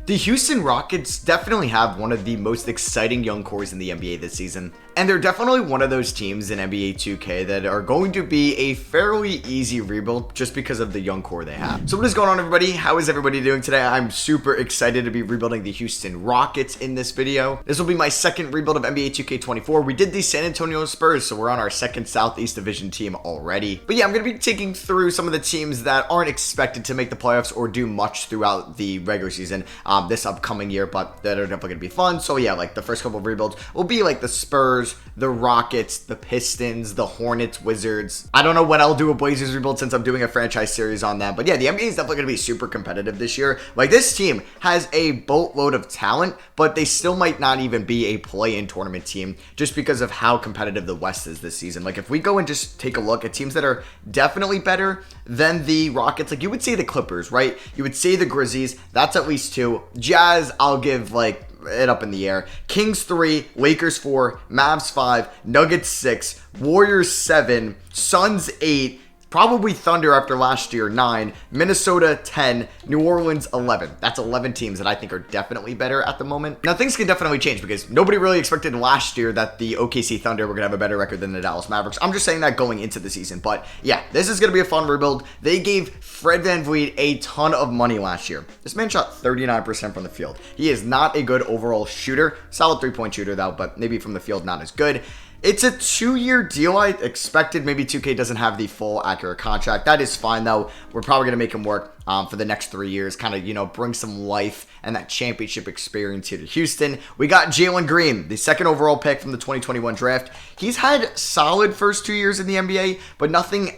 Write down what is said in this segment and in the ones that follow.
The Houston Rockets definitely have one of the most exciting young cores in the NBA this season, and they're definitely one of those teams in NBA 2K that are going to be a fairly easy rebuild just because of the young core they have. So what is going on, everybody? How is everybody doing today? I'm super excited to be rebuilding the Houston Rockets in this video. This will be my second rebuild of NBA 2K24. We did the San Antonio Spurs, so we're on our second Southeast Division team already. But yeah, I'm going to be taking through some of the teams that aren't expected to make the playoffs or do much throughout the regular season this upcoming year, but that are definitely going to be fun. So yeah, like the first couple of rebuilds will be like the Spurs, the Rockets, the Pistons, the Hornets, Wizards. I don't know when I'll do a Blazers rebuild since I'm doing a franchise series on that, but yeah, the NBA is definitely going to be super competitive this year. Like, this team has a boatload of talent, but they still might not even be a play-in tournament team just because of how competitive the West is this season. Like, if we go and just take a look at teams that are definitely better than the Rockets, like you would say the Clippers, right? You would say the Grizzlies. That's at least two. Jazz, I'll give like it up in the air. Kings 3, Lakers 4, Mavs 5, Nuggets 6, Warriors 7, Suns 8, probably Thunder after last year 9, Minnesota 10, New Orleans 11. That's 11 teams that I think are definitely better at the moment. Now, things can definitely change because nobody really expected last year that the OKC Thunder were going to have a better record than the Dallas Mavericks. I'm just saying that going into the season. But yeah, this is going to be a fun rebuild. They gave Fred VanVleet a ton of money last year. This man shot 39% from the field. He is not a good overall shooter. Solid three-point shooter though, but maybe from the field not as good. It's a 2-year deal. I expected maybe 2K doesn't have the full accurate contract. That is fine, though. We're probably going to make him work for the next 3 years, kind of, bring some life and that championship experience here to Houston. We got Jalen Green, the second overall pick from the 2021 draft. He's had solid first 2 years in the NBA, but nothing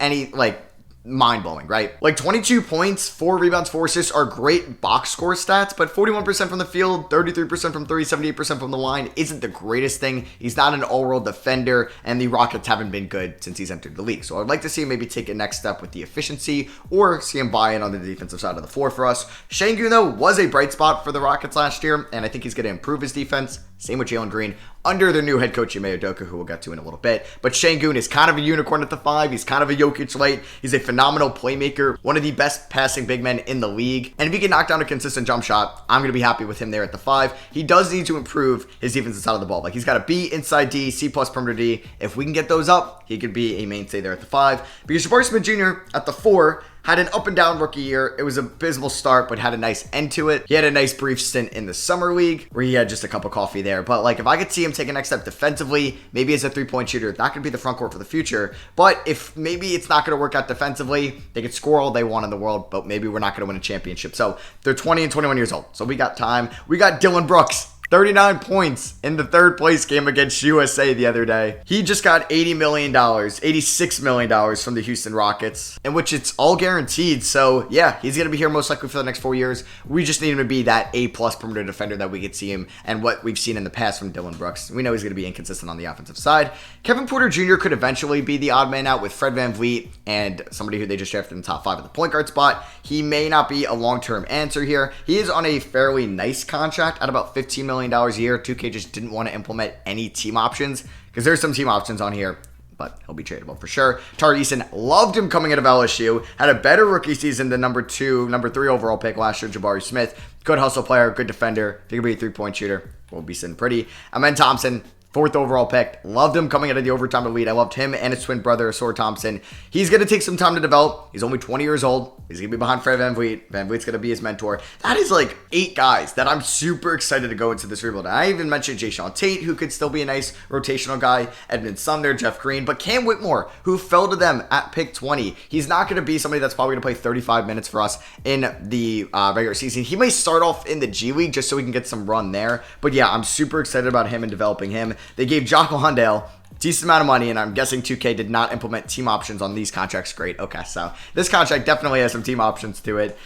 mind-blowing, right? Like 22 points, 4 rebounds, 4 assists are great box score stats, but 41% from the field, 33% from 3, 78% from the line isn't the greatest thing. He's not an all-world defender, and the Rockets haven't been good since he's entered the league. So I'd like to see him maybe take a next step with the efficiency or see him buy in on the defensive side of the floor for us. Sengun, though, was a bright spot for the Rockets last year, and I think he's going to improve his defense. Same with Jalen Green under their new head coach, Ime Udoka, who we'll get to in a little bit. But Sengun is kind of a unicorn at the 5. He's kind of a Jokic light. He's a phenomenal playmaker, one of the best passing big men in the league. And if he can knock down a consistent jump shot, I'm going to be happy with him there at the 5. He does need to improve his defensive side of the ball. Like, he's got a B inside D, C plus perimeter D. If we can get those up, he could be a mainstay there at the 5. Because Jabari Smith Jr. at the 4 had an up and down rookie year. It was an abysmal start, but had a nice end to it. He had a nice brief stint in the summer league where he had just a cup of coffee there. But like, if I could see him take a next step defensively, maybe as a 3-point shooter, that could be the front court for the future. But if maybe it's not going to work out defensively, they could score all they want in the world, but maybe we're not going to win a championship. So they're 20 and 21 years old. So we got time. We got Dylan Brooks. 39 points in the third place game against USA the other day. He just got $80 million, $86 million from the Houston Rockets, in which it's all guaranteed. So yeah, he's going to be here most likely for the next 4 years. We just need him to be that A-plus perimeter defender that we could see him and what we've seen in the past from Dylan Brooks. We know he's going to be inconsistent on the offensive side. Kevin Porter Jr. could eventually be the odd man out with Fred VanVleet and somebody who they just drafted in the top 5 at the point guard spot. He may not be a long-term answer here. He is on a fairly nice contract at about $15 million a year. 2K just didn't want to implement any team options because there's some team options on here, but he'll be tradable for sure. Tari Eason, loved him coming out of LSU. Had a better rookie season than number 3 overall pick last year, Jabari Smith. Good hustle player, good defender. Think he'll be a 3-point shooter. Will be sitting pretty. Amen Thompson, 4th overall pick. Loved him coming out of the overtime elite. I loved him and his twin brother, Asor Thompson. He's going to take some time to develop. He's only 20 years old. He's going to be behind Fred VanVleet. VanVleet's going to be his mentor. That is like 8 guys that I'm super excited to go into this rebuild. And I even mentioned Jae'Sean Tate, who could still be a nice rotational guy. Edmund Sumner, Jeff Green. But Cam Whitmore, who fell to them at pick 20. He's not going to be somebody that's probably going to play 35 minutes for us in the regular season. He may start off in the G League just so we can get some run there. But yeah, I'm super excited about him and developing him. They gave Jocko Hundale decent amount of money, and I'm guessing 2K did not implement team options on these contracts. Great. Okay, so this contract definitely has some team options to it.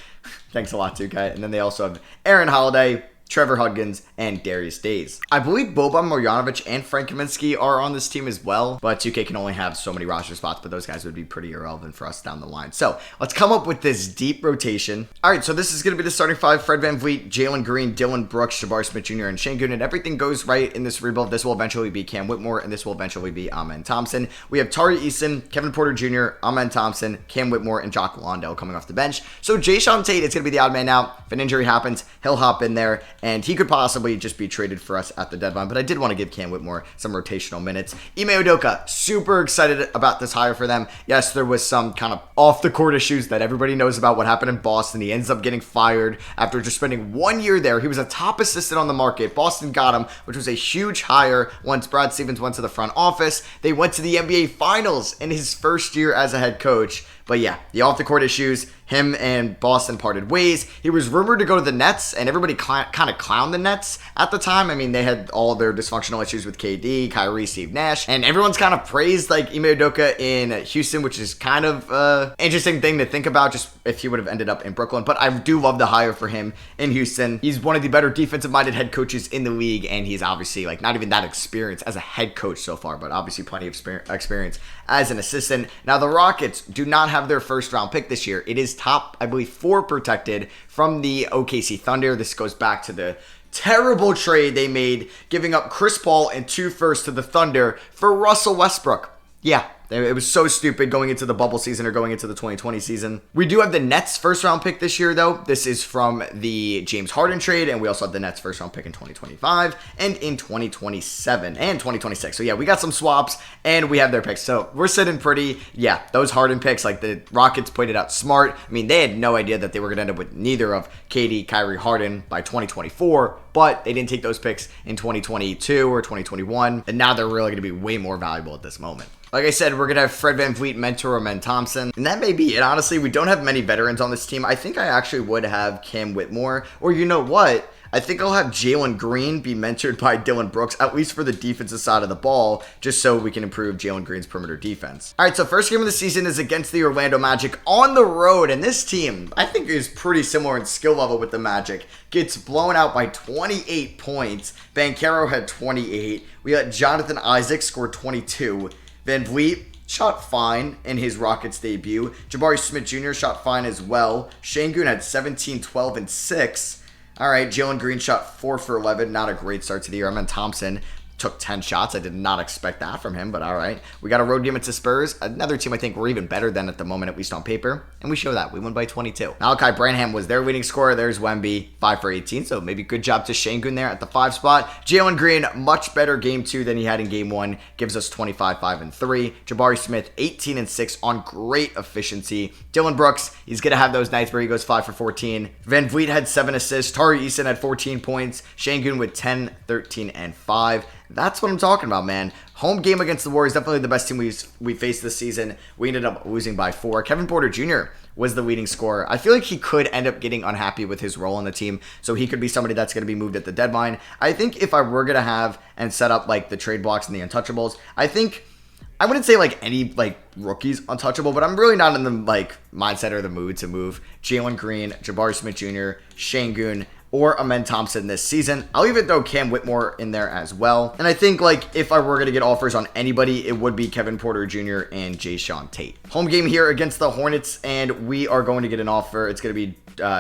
Thanks a lot, 2K. And then they also have Aaron Holiday, Trevor Huggins, and Darius Days. I believe Boban Marjanovic and Frank Kaminsky are on this team as well, but 2K can only have so many roster spots, but those guys would be pretty irrelevant for us down the line. So let's come up with this deep rotation. All right, so this is going to be the starting five: Fred VanVleet, Jalen Green, Dillon Brooks, Jabari Smith Jr., and Sengun. And everything goes right in this rebuild. This will eventually be Cam Whitmore, and this will eventually be Amen Thompson. We have Tari Eason, Kevin Porter Jr., Amen Thompson, Cam Whitmore, and Jock Landale coming off the bench. So Jae'Sean Tate is going to be the odd man out. If an injury happens, he'll hop in there, and he could possibly just be traded for us at the deadline, but I did want to give Cam Whitmore some rotational minutes. Ime Udoka, super excited about this hire for them. Yes, there was some kind of off-the-court issues that everybody knows about what happened in Boston. He ends up getting fired after just spending 1 year there. He was a top assistant on the market. Boston got him, which was a huge hire once Brad Stevens went to the front office. They went to the NBA Finals in his first year as a head coach. But yeah, the off-the-court issues, him and Boston parted ways. He was rumored to go to the Nets, and everybody kind of clowned the Nets at the time. I mean, they had all their dysfunctional issues with KD, Kyrie, Steve Nash, and everyone's kind of praised like Ime Udoka in Houston, which is kind of interesting thing to think about, just if he would have ended up in Brooklyn. But I do love the hire for him in Houston. He's one of the better defensive-minded head coaches in the league, and he's obviously like not even that experienced as a head coach so far, but obviously plenty of experience as an assistant. Now, the Rockets do not have their first round pick this year. It is top, I believe, 4 protected from the OKC Thunder. This goes back to the terrible trade they made, giving up Chris Paul and 2 firsts to the Thunder for Russell Westbrook. Yeah, it was so stupid going into the bubble season or going into the 2020 season. We do have the Nets first round pick this year, though. This is from the James Harden trade, and we also have the Nets first round pick in 2025 and in 2027 and 2026. So yeah, we got some swaps and we have their picks. So we're sitting pretty. Yeah, those Harden picks, like the Rockets played it out smart. I mean, they had no idea that they were going to end up with neither of KD, Kyrie, Harden by 2024, but they didn't take those picks in 2022 or 2021, and now they're really going to be way more valuable at this moment. Like I said, we're going to have Fred VanVleet mentor Amen Thompson, and that may be it. Honestly, we don't have many veterans on this team. I think I actually would have Cam Whitmore, or you know what? I think I'll have Jalen Green be mentored by Dillon Brooks, at least for the defensive side of the ball, just so we can improve Jalen Green's perimeter defense. All right, so first game of the season is against the Orlando Magic on the road, and this team, I think, is pretty similar in skill level with the Magic. Gets blown out by 28 points. Banchero had 28. We got Jonathan Isaac scored 22. VanVleet shot fine in his Rockets debut. Jabari Smith Jr. shot fine as well. Sengun had 17, 12, and 6. All right, Jalen Green shot 4 for 11. Not a great start to the year. Amen Thompson took 10 shots. I did not expect that from him, but all right. We got a road game into Spurs. Another team I think we're even better than at the moment, at least on paper. And we show that. We won by 22. Malachi Branham was their leading scorer. There's Wemby, 5 for 18. So maybe good job to Sengun there at the 5 spot. Jalen Green, much better game 2 than he had in game 1. Gives us 25, 5, and 3. Jabari Smith, 18 and 6 on great efficiency. Dillon Brooks, he's going to have those nights where he goes 5 for 14. VanVleet had 7 assists. Tari Eason had 14 points. Sengun with 10, 13, and 5. That's what I'm talking about, man. Home game against the Warriors, definitely the best team we faced this season. We ended up losing by 4. Kevin Porter Jr. was the leading scorer. I feel like he could end up getting unhappy with his role on the team, so he could be somebody that's going to be moved at the deadline. I think if I were going to have and set up like the trade blocks and the untouchables, I think I wouldn't say like any like rookies untouchable, but I'm really not in the like mindset or the mood to move Jalen Green, Jabari Smith Jr., Sengun, or Amen Thompson this season. I'll even throw Cam Whitmore in there as well. And I think like if I were going to get offers on anybody, it would be Kevin Porter Jr. and Jae'Sean Tate. Home game here against the Hornets, and we are going to get an offer. It's going to be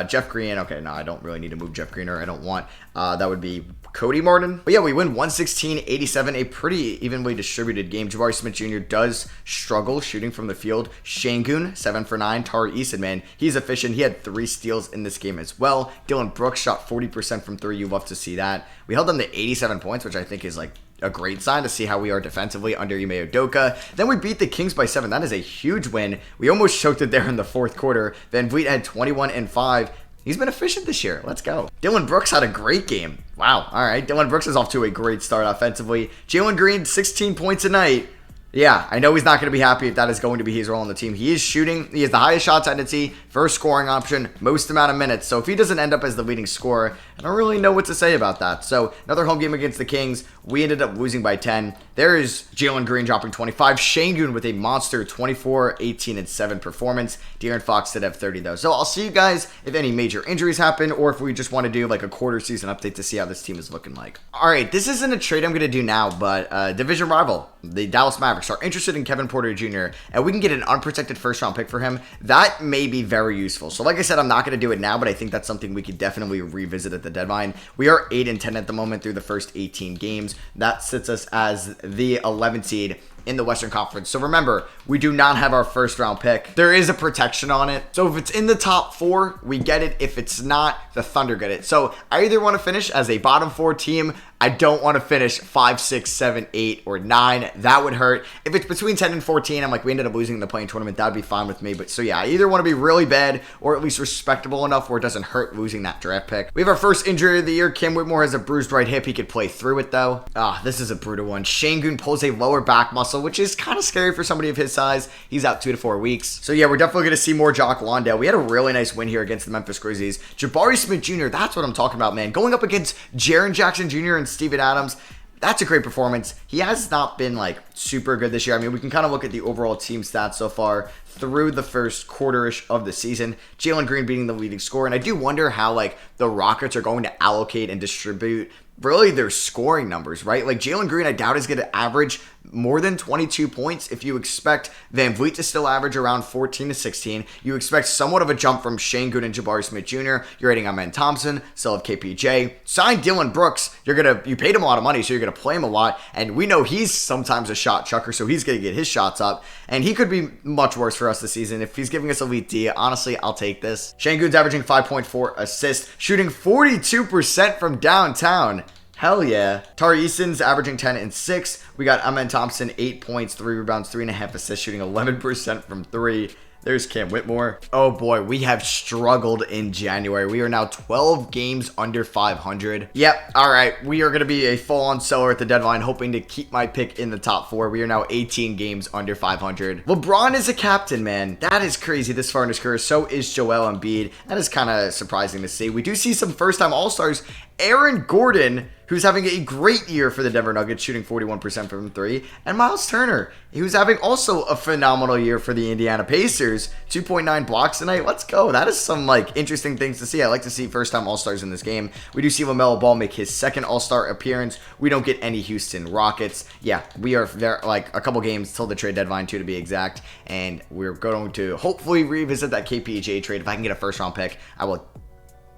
Jeff Green. Okay, no, I don't really need to move Jeff Green, or I don't want. That would be Cody Martin. But yeah, we win 116-87, a pretty evenly distributed game. Jabari Smith Jr. does struggle shooting from the field. Sengun, 7 for 9. Tari Eason, man, he's efficient. He had 3 steals in this game as well. Dillon Brooks shot 40% from 3. You love to see that. We held them to 87 points, which I think is like a great sign to see how we are defensively under Ime Udoka. Then we beat the Kings by 7. That is a huge win. We almost choked it there in the fourth quarter. VanVleet had 21 and 5. He's been efficient this year. Let's go. Dillon Brooks had a great game. Wow. All right. Dillon Brooks is off to a great start offensively. Jalen Green, 16 points a night. Yeah, I know he's not going to be happy if that is going to be his role on the team. He is shooting. He has the highest shot tendency, first scoring option, most amount of minutes. So if he doesn't end up as the leading scorer, I don't really know what to say about that. So another home game against the Kings. We ended up losing by 10. There is Jalen Green dropping 25. Sengun with a monster 24, 18, and 7 performance. De'Aaron Fox did have 30 though. So I'll see you guys if any major injuries happen or if we just want to do like a quarter season update to see how this team is looking like. All right, this isn't a trade I'm going to do now, but division rival, the Dallas Mavericks, are interested in Kevin Porter Jr. and we can get an unprotected first round pick for him. That may be very useful. So like I said, I'm not going to do it now, but I think that's something we could definitely revisit at the deadline. We are 8-10 at the moment through the first 18 games. That sits us as the 11th seed in the Western Conference. So remember, we do not have our first round pick. There is a protection on it. So if it's in the top 4, we get it. If it's not, the Thunder get it. So I either want to finish as a bottom 4 team. I don't want to finish 5, 6, 7, 8, or 9. That would hurt. If it's between 10 and 14, I'm like, we ended up losing the playing tournament. That would be fine with me. But so yeah, I either want to be really bad or at least respectable enough where it doesn't hurt losing that draft pick. We have our first injury of the year. Cam Whitmore has a bruised right hip. He could play through it though. This is a brutal one. Sengun pulls a lower back muscle, which is kind of scary for somebody of his size. He's out 2 to 4 weeks. So yeah, we're definitely going to see more Jock Landale. We had a really nice win here against the Memphis Grizzlies. Jabari Smith Jr., that's what I'm talking about, man. Going up against Jaren Jackson Jr. and Steven Adams. That's a great performance. He has not been like super good this year. I mean, we can kind of look at the overall team stats so far through the first quarter-ish of the season. Jalen Green being the leading scorer. And I do wonder how like the Rockets are going to allocate and distribute really their scoring numbers, right? Like Jalen Green, I doubt is going to average more than 22 points. If you expect Van Vliet to still average around 14 to 16, you expect somewhat of a jump from Sengun and Jabari Smith Jr. You're adding Amen Thompson, still have KPJ. Sign Dylan Brooks. You paid him a lot of money, so you're going to play him a lot. And we know he's sometimes a shot chucker, so he's going to get his shots up. And he could be much worse for us this season. If he's giving us elite D, honestly, I'll take this. Sengun's averaging 5.4 assists, shooting 42% from downtown. Hell yeah. Tari Eason's averaging 10 and 6. We got Amen Thompson, 8 points, 3 rebounds, 3.5 assists, shooting 11% from 3. There's Cam Whitmore. Oh boy, we have struggled in January. We are now 12 games under 500. Yep, all right. We are going to be a full-on seller at the deadline, hoping to keep my pick in the top 4. We are now 18 games under 500. LeBron is a captain, man. That is crazy this far in his career. So is Joel Embiid. That is kind of surprising to see. We do see some first-time All-Stars. Aaron Gordon, who's having a great year for the Denver Nuggets, shooting 41% from 3. And Miles Turner, who's having also a phenomenal year for the Indiana Pacers. 2.9 blocks tonight. Let's go. That is some like interesting things to see. I like to see first-time All-Stars in this game. We do see LaMelo Ball make his second All-Star appearance. We don't get any Houston Rockets. Yeah, we are there like a couple games till the trade deadline, 2 to be exact. And we're going to hopefully revisit that KPJ trade. If I can get a first-round pick, I will.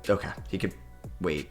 Okay, he could wait.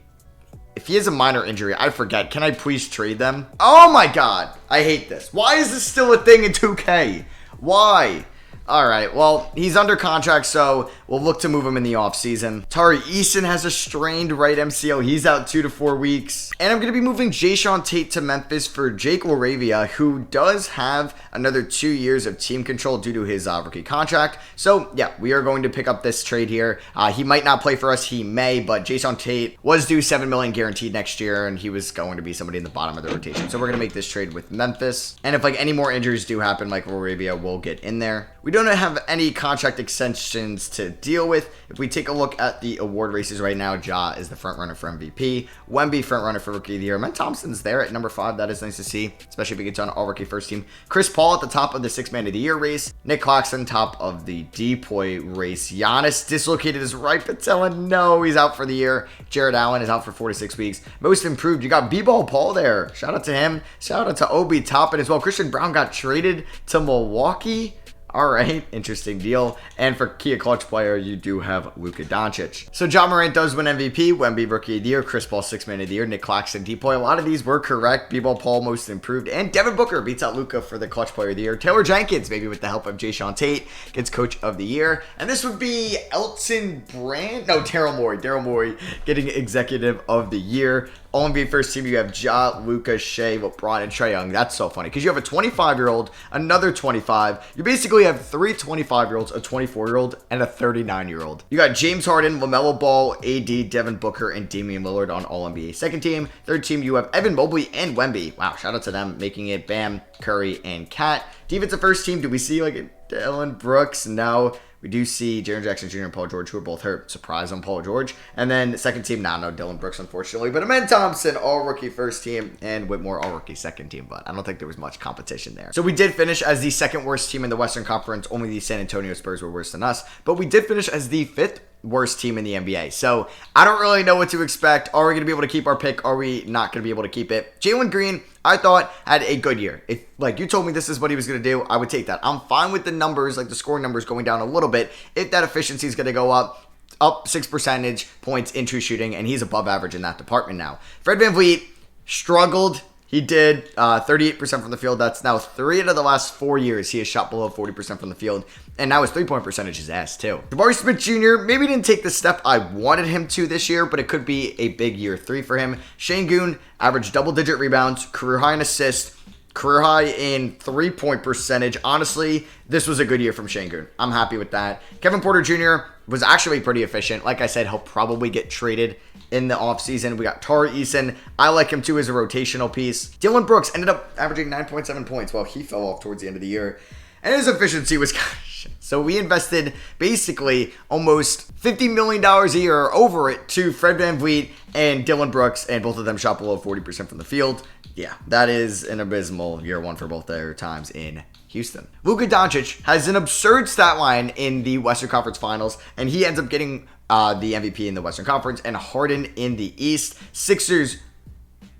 If he has a minor injury, I forget. Can I please trade them? Oh my god. I hate this. Why is this still a thing in 2K? Why? All right, well, he's under contract, so we'll look to move him in the offseason. Tari Eason has a strained right MCL. He's out 2 to 4 weeks. And I'm going to be moving Jae'Sean Tate to Memphis for Jake LaRavia, who does have another 2 years of team control due to his rookie contract. So, yeah, we are going to pick up this trade here. He might not play for us. He may, but Jae'Sean Tate was due $7 million guaranteed next year, and he was going to be somebody in the bottom of the rotation. So we're going to make this trade with Memphis. And if, like, any more injuries do happen, like LaRavia will get in there. We don't have any contract extensions to deal with. If we take a look at the award races right now, Ja is the front runner for MVP. Wemby front runner for Rookie of the Year. Amen Thompson's there at number 5. That is nice to see, especially if he gets on all-rookie first team. Chris Paul at the top of the 6th Man of the Year race. Nick Claxton top of the DPOY race. Giannis dislocated his right patella. No, he's out for the year. Jared Allen is out for 4 to 6 weeks. Most improved. You got B-Ball Paul there. Shout out to him. Shout out to Obi Toppin as well. Christian Brown got traded to Milwaukee. All right, interesting deal. And for Kia Clutch player, you do have Luka Doncic. So Ja Morant does win MVP, Wemby Rookie of the Year, Chris Paul 6th Man of the Year, Nick Claxton DPOY. A lot of these were correct. B-Ball Paul most improved, and Devin Booker beats out Luka for the Clutch player of the year. Taylor Jenkins, maybe with the help of Jae'Sean Tate, gets Coach of the Year. And this would be Daryl Morey getting Executive of the Year. All NBA first team, you have Ja, Luka, Shea, LeBron, and Trae Young. That's so funny because you have a 25-year-old, another 25. You basically have three 25-year-olds, a 24-year-old, and a 39-year-old. You got James Harden, LaMelo Ball, AD, Devin Booker, and Damian Lillard on All NBA second team. Third team, you have Evan Mobley and Wemby. Wow, shout out to them, making it Bam, Curry, and Cat. Defensive first team, do we see like a Dillon Brooks? No. We do see Jaren Jackson Jr. and Paul George, who are both hurt. Surprise on Paul George. And then second team, no Dillon Brooks, unfortunately. But Amen Thompson, all-rookie first team, and Whitmore, all-rookie second team. But I don't think there was much competition there. So we did finish as the second worst team in the Western Conference. Only the San Antonio Spurs were worse than us. But we did finish as the fifth worst team in the NBA. So I don't really know what to expect. Are we going to be able to keep our pick? Are we not going to be able to keep it? Jalen Green, I thought, had a good year. If like you told me this is what he was going to do, I would take that. I'm fine with the numbers, like the scoring numbers going down a little bit. If that efficiency is going to go up 6 percentage points in true shooting, and he's above average in that department now. Fred VanVleet struggled. He did 38% from the field. That's now 3 out of the last 4 years he has shot below 40% from the field. And now his three-point percentage is ass, too. Jabari Smith Jr. maybe didn't take the step I wanted him to this year, but it could be a big year 3 for him. Sengun averaged double-digit rebounds, career high in assists, career high in three-point percentage. Honestly, this was a good year from Sengun. I'm happy with that. Kevin Porter Jr. was actually pretty efficient. Like I said, he'll probably get traded in the offseason. We got Tari Eason. I like him too as a rotational piece. Dillon Brooks ended up averaging 9.7 points while he fell off towards the end of the year. And his efficiency was kind of shit. So we invested basically almost $50 million a year or over it to Fred VanVleet and Dillon Brooks, and both of them shot below 40% from the field. Yeah, that is an abysmal year 1 for both their times in Houston. Luka Doncic has an absurd stat line in the Western Conference Finals, and he ends up getting the MVP in the Western Conference, and Harden in the East. Sixers,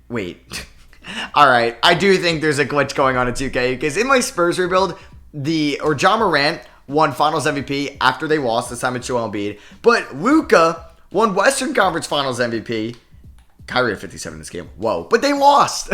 wait. All right, I do think there's a glitch going on in 2K, because in my Spurs rebuild, Ja Morant won Finals MVP after they lost, this time it's Joel Embiid, but Luka won Western Conference Finals MVP. Kyrie had 57 in this game. Whoa. But they lost.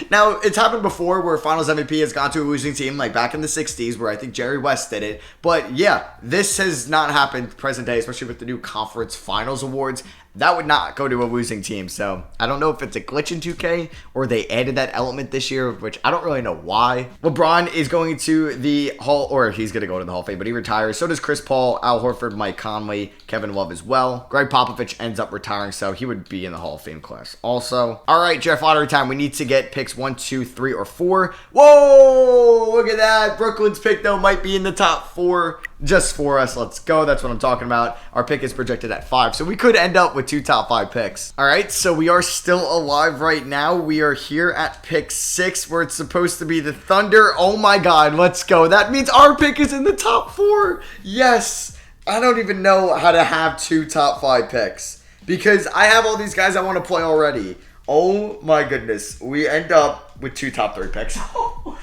Now, it's happened before where Finals MVP has gone to a losing team, like back in the 60s, where I think Jerry West did it. But yeah, this has not happened present day, especially with the new Conference Finals Awards. That would not go to a losing team. So I don't know if it's a glitch in 2K or they added that element this year, which I don't really know why. LeBron is going to the Hall, or he's going to go to the Hall of Fame, but he retires. So does Chris Paul, Al Horford, Mike Conley, Kevin Love as well. Greg Popovich ends up retiring, so he would be in the Hall of Fame class also. All right, Jeff, lottery time. We need to get picks 1, 2, 3, or 4. Whoa, look at that. Brooklyn's pick, though, might be in the top 4 just for us. Let's go. That's what I'm talking about. Our pick is projected at 5, so we could end up with 2 top 5 picks. All right, so we are still alive right now. We are here at pick 6, where it's supposed to be the Thunder. Oh my God, let's go. That means our pick is in the top 4. Yes. I don't even know how to have 2 top 5 picks because I have all these guys I want to play already. Oh my goodness. We end up with 2 top 3 picks.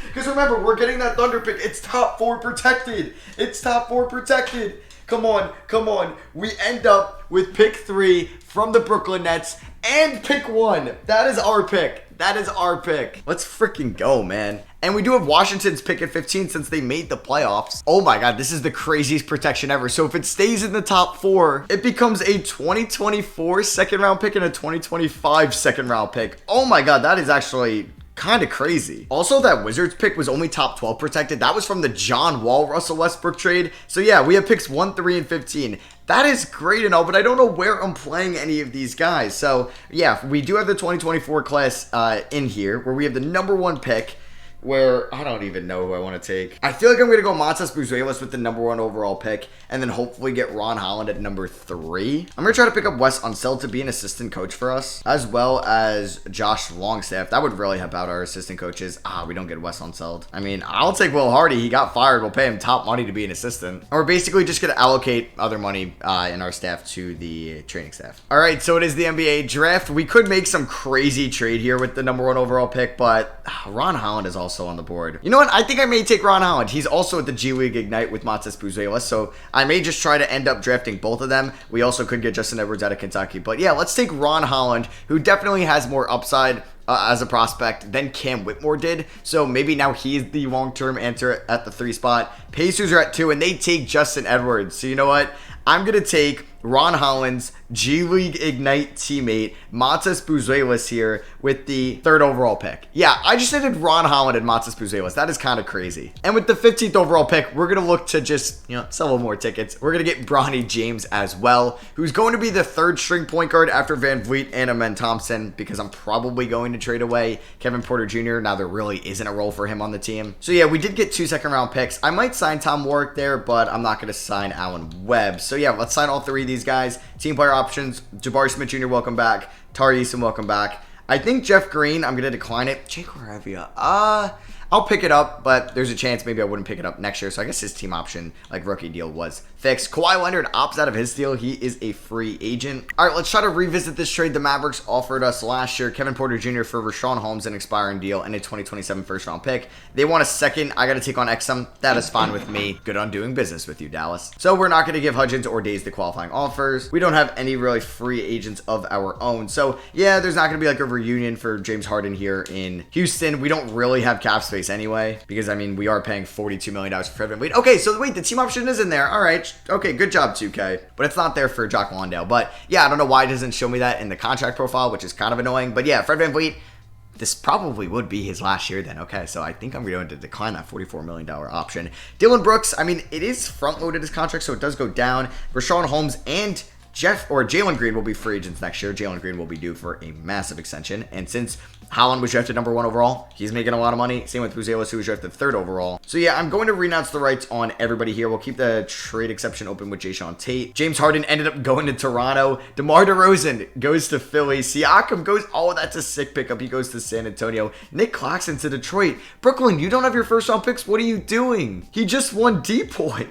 Because remember, we're getting that Thunder pick. It's top 4 protected. It's top 4 protected. Come on, come on. We end up with pick 3 from the Brooklyn Nets and pick 1. That is our pick. That is our pick. Let's freaking go, man. And we do have Washington's pick at 15 since they made the playoffs. Oh my God, this is the craziest protection ever. So if it stays in the top 4, it becomes a 2024 second round pick and a 2025 second round pick. Oh my God, that is actually kind of crazy. Also, that Wizards pick was only top 12 protected. That was from the John Wall Russell Westbrook trade. So yeah, we have picks 1, 3, and 15. That is great and all, but I don't know where I'm playing any of these guys. So yeah, we do have the 2024 class in here where we have the number 1 pick, where I don't even know who I want to take. I feel like I'm going to go Montas Buzelis with the number 1 overall pick and then hopefully get Ron Holland at number 3. I'm going to try to pick up Wes Unseld to be an assistant coach for us, as well as Josh Longstaff. That would really help out our assistant coaches. We don't get Wes Unseld. I mean, I'll take Will Hardy. He got fired. We'll pay him top money to be an assistant. And we're basically just going to allocate other money in our staff to the training staff. All right, so it is the NBA draft. We could make some crazy trade here with the number 1 overall pick, but Ron Holland is also on the board. You know what? I think I may take Ron Holland. He's also at the G League Ignite with Montas Buzelis, so I may just try to end up drafting both of them. We also could get Justin Edwards out of Kentucky. But yeah, let's take Ron Holland, who definitely has more upside as a prospect than Cam Whitmore did. So maybe now he's the long-term answer at the 3 spot. Pacers are at 2, and they take Justin Edwards. So you know what? I'm going to take Ron Holland's G League Ignite teammate, Matas Buzelis here with the 3rd overall pick. Yeah, I just added Ron Holland and Matas Buzelis. That is kind of crazy. And with the 15th overall pick, we're going to look to just, sell a little more tickets. We're going to get Bronny James as well, who's going to be the 3rd string point guard after Van Vliet and Amen Thompson, because I'm probably going to trade away Kevin Porter Jr. Now there really isn't a role for him on the team. So yeah, we did get 2 second-round picks. I might sign Tom Warwick there, but I'm not going to sign Allen Webb. So yeah, let's sign all 3 of these guys. Team player options, Jabari Smith Jr., welcome back. Tari Eason, welcome back. I think Jeff Green, I'm going to decline it. Jake Laravia, I'll pick it up, but there's a chance maybe I wouldn't pick it up next year. So I guess his team option, rookie deal, was fixed. Kawhi Leonard opts out of his deal. He is a free agent. All right, let's try to revisit this trade the Mavericks offered us last year. Kevin Porter Jr. for Richaun Holmes, an expiring deal, and a 2027 first-round pick. They want a second. I got to take on Exum. That is fine with me. Good on doing business with you, Dallas. So we're not going to give Hudgens or Days the qualifying offers. We don't have any really free agents of our own. So yeah, there's not going to be a reunion for James Harden here in Houston. We don't really have cap space anyway, because we are paying $42 million for Fred VanVleet. Okay, so wait, the team option is in there. All right. Okay, good job, 2K. But it's not there for Jock Landale. But yeah, I don't know why it doesn't show me that in the contract profile, which is kind of annoying. But yeah, Fred VanVleet, this probably would be his last year then. Okay, so I think I'm going to decline that $44 million option. Dylan Brooks, it is front-loaded his contract, so it does go down. Richaun Holmes and Jalen Green will be free agents next year. Jalen Green will be due for a massive extension. And since Holland was drafted number 1 overall, he's making a lot of money. Same with Buzelis, who was drafted 3rd overall. So yeah, I'm going to renounce the rights on everybody here. We'll keep the trade exception open with Jayshawn Tate. James Harden ended up going to Toronto. DeMar DeRozan goes to Philly. Siakam goes, that's a sick pickup. He goes to San Antonio. Nick Claxton to Detroit. Brooklyn, you don't have your first round picks. What are you doing? He just won D-Point.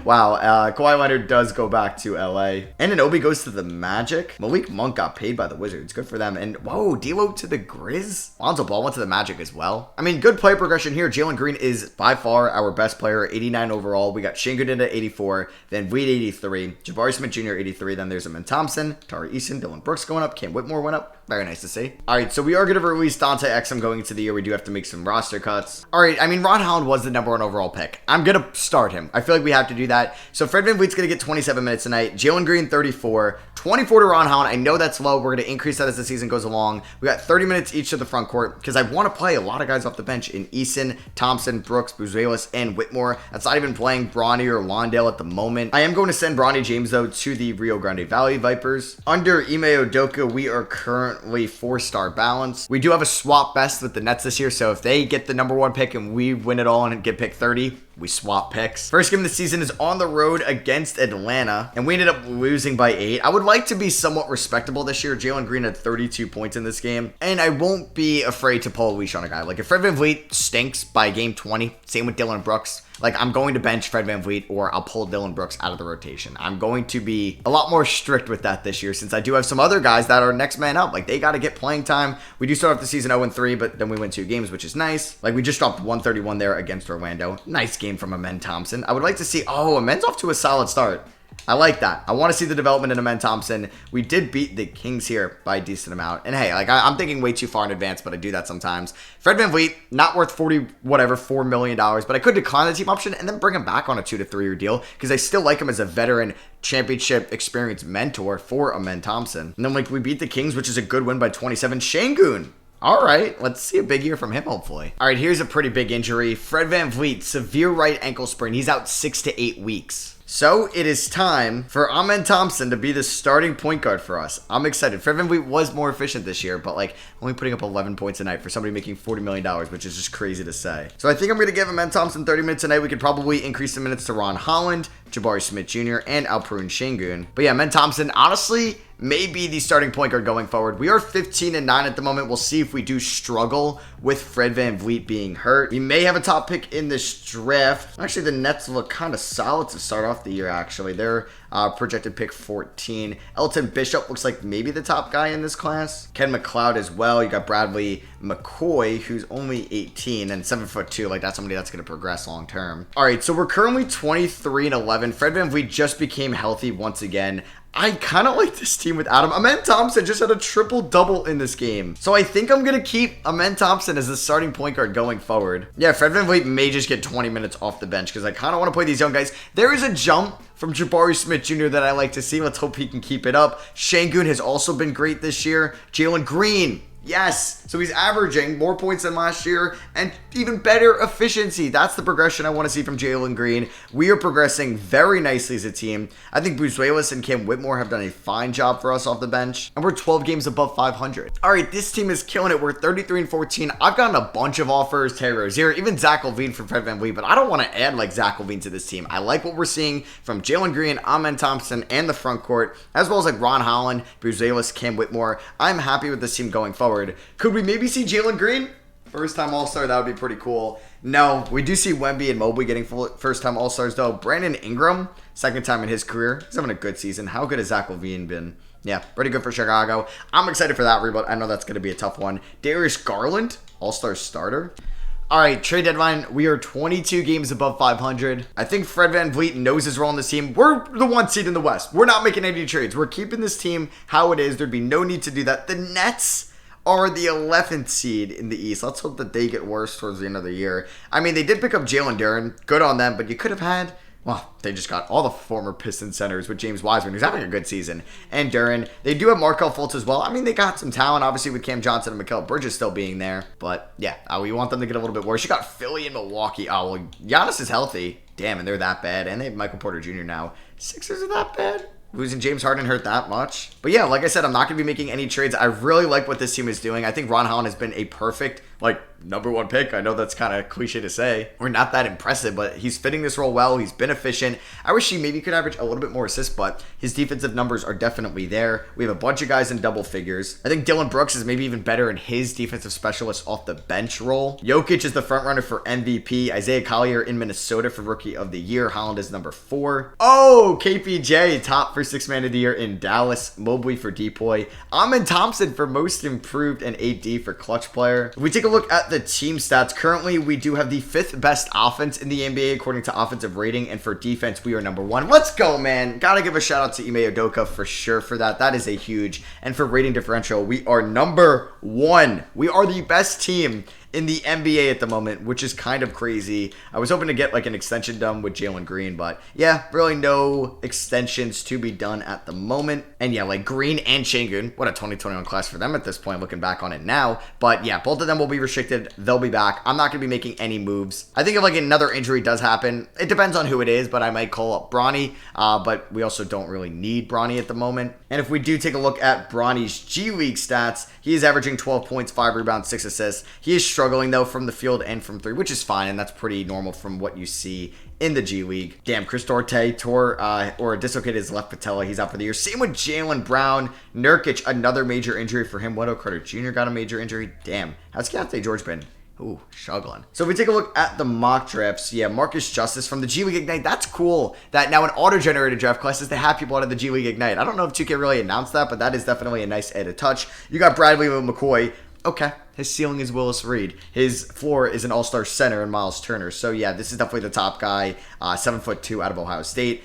Wow, Kawhi Leonard does go back to LA. Anunoby goes to the Magic. Malik Monk got paid by the Wizards. Good for them. And whoa, D'Lo to the Grizz. Lonzo Ball went to the Magic as well. Good play progression here. Jalen Green is by far our best player, 89 overall. We got Şengün at 84, then Vliet 83, Jabari Smith Jr. 83. Then there's Amen Thompson, Tari Eason, Dylan Brooks going up, Cam Whitmore went up. Very nice to see. All right, so we are going to release Dante Exum going into the year. We do have to make some roster cuts. All right, Ron Holland was the number 1 overall pick. I'm going to start him. I feel like we have to do that. So Fred VanVleet's going to get 27 minutes tonight. Jalen Green, 34. 24 to Ron Holland. I know that's low. We're going to increase that as the season goes along. We got 30 minutes each to the front court because I want to play a lot of guys off the bench in Eason, Thompson, Brooks, Buzelis, and Whitmore. That's not even playing Bronny or Londale at the moment. I am going to send Bronny James, though, to the Rio Grande Valley Vipers. Under Ime Udoka, we are currently 4-star balance. We do have a swap best with the Nets this year, so if they get the number 1 pick and we win it all and get pick 30, we swap picks. First game of the season is on the road against Atlanta, and we ended up losing by 8. I would like to be somewhat respectable this year. Jalen Green had 32 points in this game, and I won't be afraid to pull a leash on a guy. If Fred VanVleet stinks by game 20, same with Dylan Brooks, I'm going to bench Fred VanVleet or I'll pull Dylan Brooks out of the rotation. I'm going to be a lot more strict with that this year since I do have some other guys that are next man up. They got to get playing time. We do start off the season 0-3, but then we win 2 games, which is nice. We just dropped 131 there against Orlando. Nice game from Amen Thompson. I would like to see, Amen's off to a solid start. I like that. I want to see the development in Amen Thompson. We did beat the Kings here by a decent amount. And hey, I'm thinking way too far in advance, but I do that sometimes. Fred VanVleet, not worth $4 million, but I could decline the team option and then bring him back on a 2 to 3 year deal because I still like him as a veteran championship experience mentor for Amen Thompson. And then we beat the Kings, which is a good win by 27. Şengün. All right, let's see a big year from him, hopefully. All right, here's a pretty big injury. Fred VanVleet, severe right ankle sprain. He's out 6 to 8 weeks. So it is time for Amen Thompson to be the starting point guard for us. I'm excited. Fred VanVleet was more efficient this year, but only putting up 11 points a night for somebody making $40 million, which is just crazy to say. So I think I'm going to give Amen Thompson 30 minutes a night. We could probably increase the minutes to Ron Holland, Jabari Smith Jr., and Alperen Şengün. But yeah, Amen Thompson, honestly, may be the starting point guard going forward. We are 15-9 at the moment. We'll see if we do struggle with Fred VanVleet being hurt. We may have a top pick in this draft. Actually, the Nets look kind of solid to start off the year, actually. They're projected pick 14. Elton Bishop looks like maybe the top guy in this class. Ken McLeod as well. You got Bradley McCoy, who's only 18 and 7'2". That's somebody that's going to progress long term. All right, so we're currently 23-11. Fred VanVleet just became healthy once again. I kind of like this team without him. Amen Thompson just had a triple-double in this game. So I think I'm going to keep Amen Thompson as the starting point guard going forward. Yeah, Fred VanVleet may just get 20 minutes off the bench because I kind of want to play these young guys. There is a jump from Jabari Smith Jr. that I like to see. Let's hope he can keep it up. Şengün has also been great this year. Jalen Green. Yes, so he's averaging more points than last year and even better efficiency. That's the progression I want to see from Jalen Green. We are progressing very nicely as a team. I think Buzuelos and Cam Whitmore have done a fine job for us off the bench, and we're 12 games above 500. All right, this team is killing it. We're 33-14. I've gotten a bunch of offers, Terry Rozier, even Zach LaVine from Fred VanVleet, but I don't want to add like Zach LaVine to this team. I like what we're seeing from Jalen Green, Amen Thompson, and the front court, as well as like Ron Holland, Buzuelos, Cam Whitmore. I'm happy with this team going forward. Could we maybe see Jalen Green? First-time All-Star, that would be pretty cool. No, we do see Wemby and Mobley getting first-time All-Stars, though. Brandon Ingram, second time in his career. He's having a good season. How good has Zach LaVine been? Yeah, pretty good for Chicago. I'm excited for that rebuild. I know that's going to be a tough one. Darius Garland, All-Star starter. All right, trade deadline. We are 22 games above 500. I think Fred VanVleet knows his role in this team. We're the 1 seed in the West. We're not making any trades. We're keeping this team how it is. There'd be no need to do that. The Nets are the 11th seed in the East. Let's hope that they get worse towards the end of the year. I mean, they did pick up Jalen Duren. Good on them, but you could have had... Well, they just got all the former Pistons centers with James Wiseman, who's having a good season, and Duren. They do have Markelle Fultz as well. I mean, they got some talent, obviously, with Cam Johnson and Mikal Bridges still being there. But, yeah, we want them to get a little bit worse. You got Philly and Milwaukee. Oh, well, Giannis is healthy. Damn, and they're that bad. And they have Michael Porter Jr. now. Sixers are that bad? Losing James Harden hurt that much. But yeah, like I said, I'm not going to be making any trades. I really like what this team is doing. I think Ron Holland has been a perfect, number 1 pick. I know that's kind of cliche to say. We're not that impressive, but he's fitting this role well. He's been efficient. I wish he maybe could average a little bit more assists, but his defensive numbers are definitely there. We have a bunch of guys in double figures. I think Dylan Brooks is maybe even better in his defensive specialist off the bench role. Jokic is the front runner for MVP. Isaiah Collier in Minnesota for Rookie of the Year. Holland is number 4. Oh, KPJ, top for 6th Man of the Year in Dallas. Mobley for DPOY. Amen Thompson for Most Improved and AD for Clutch Player. If we take a look at the team stats, currently we do have the 5th best offense in the NBA according to offensive rating, and for defense we are number 1. Let's go, man. Gotta give a shout out to Ime Udoka for sure for that. That is a huge. And for rating differential, we are number 1. We are the best team in the NBA at the moment, which is kind of crazy. I was hoping to get an extension done with Jalen Green, but yeah, really no extensions to be done at the moment. And yeah, Green and Şengün, what a 2021 class for them at this point, looking back on it now. But yeah, both of them will be restricted. They'll be back. I'm not going to be making any moves. I think if another injury does happen, it depends on who it is, but I might call up Bronny. But we also don't really need Bronny at the moment. And if we do take a look at Bronny's G League stats, he is averaging 12 points, 5 rebounds, 6 assists. He is struggling though from the field and from 3, which is fine, and that's pretty normal from what you see in the G League. Damn, Chris Duarte tore or dislocated his left patella. He's out for the year. Same with Jaylen Brown. Nurkic, another major injury for him. Wendell Carter Jr. got a major injury. Damn, how's Keontae George been? Ooh, struggling. So if we take a look at the mock drafts, yeah, Marcus Justice from the G League Ignite. That's cool that now an auto-generated draft class is to have people out of the G League Ignite. I don't know if 2K really announced that, but that is definitely a nice added touch. You got Bradley McCoy. Okay, his ceiling is Willis Reed. His floor is an all-star center in Miles Turner. So yeah, this is definitely the top guy. 7'2" out of Ohio State.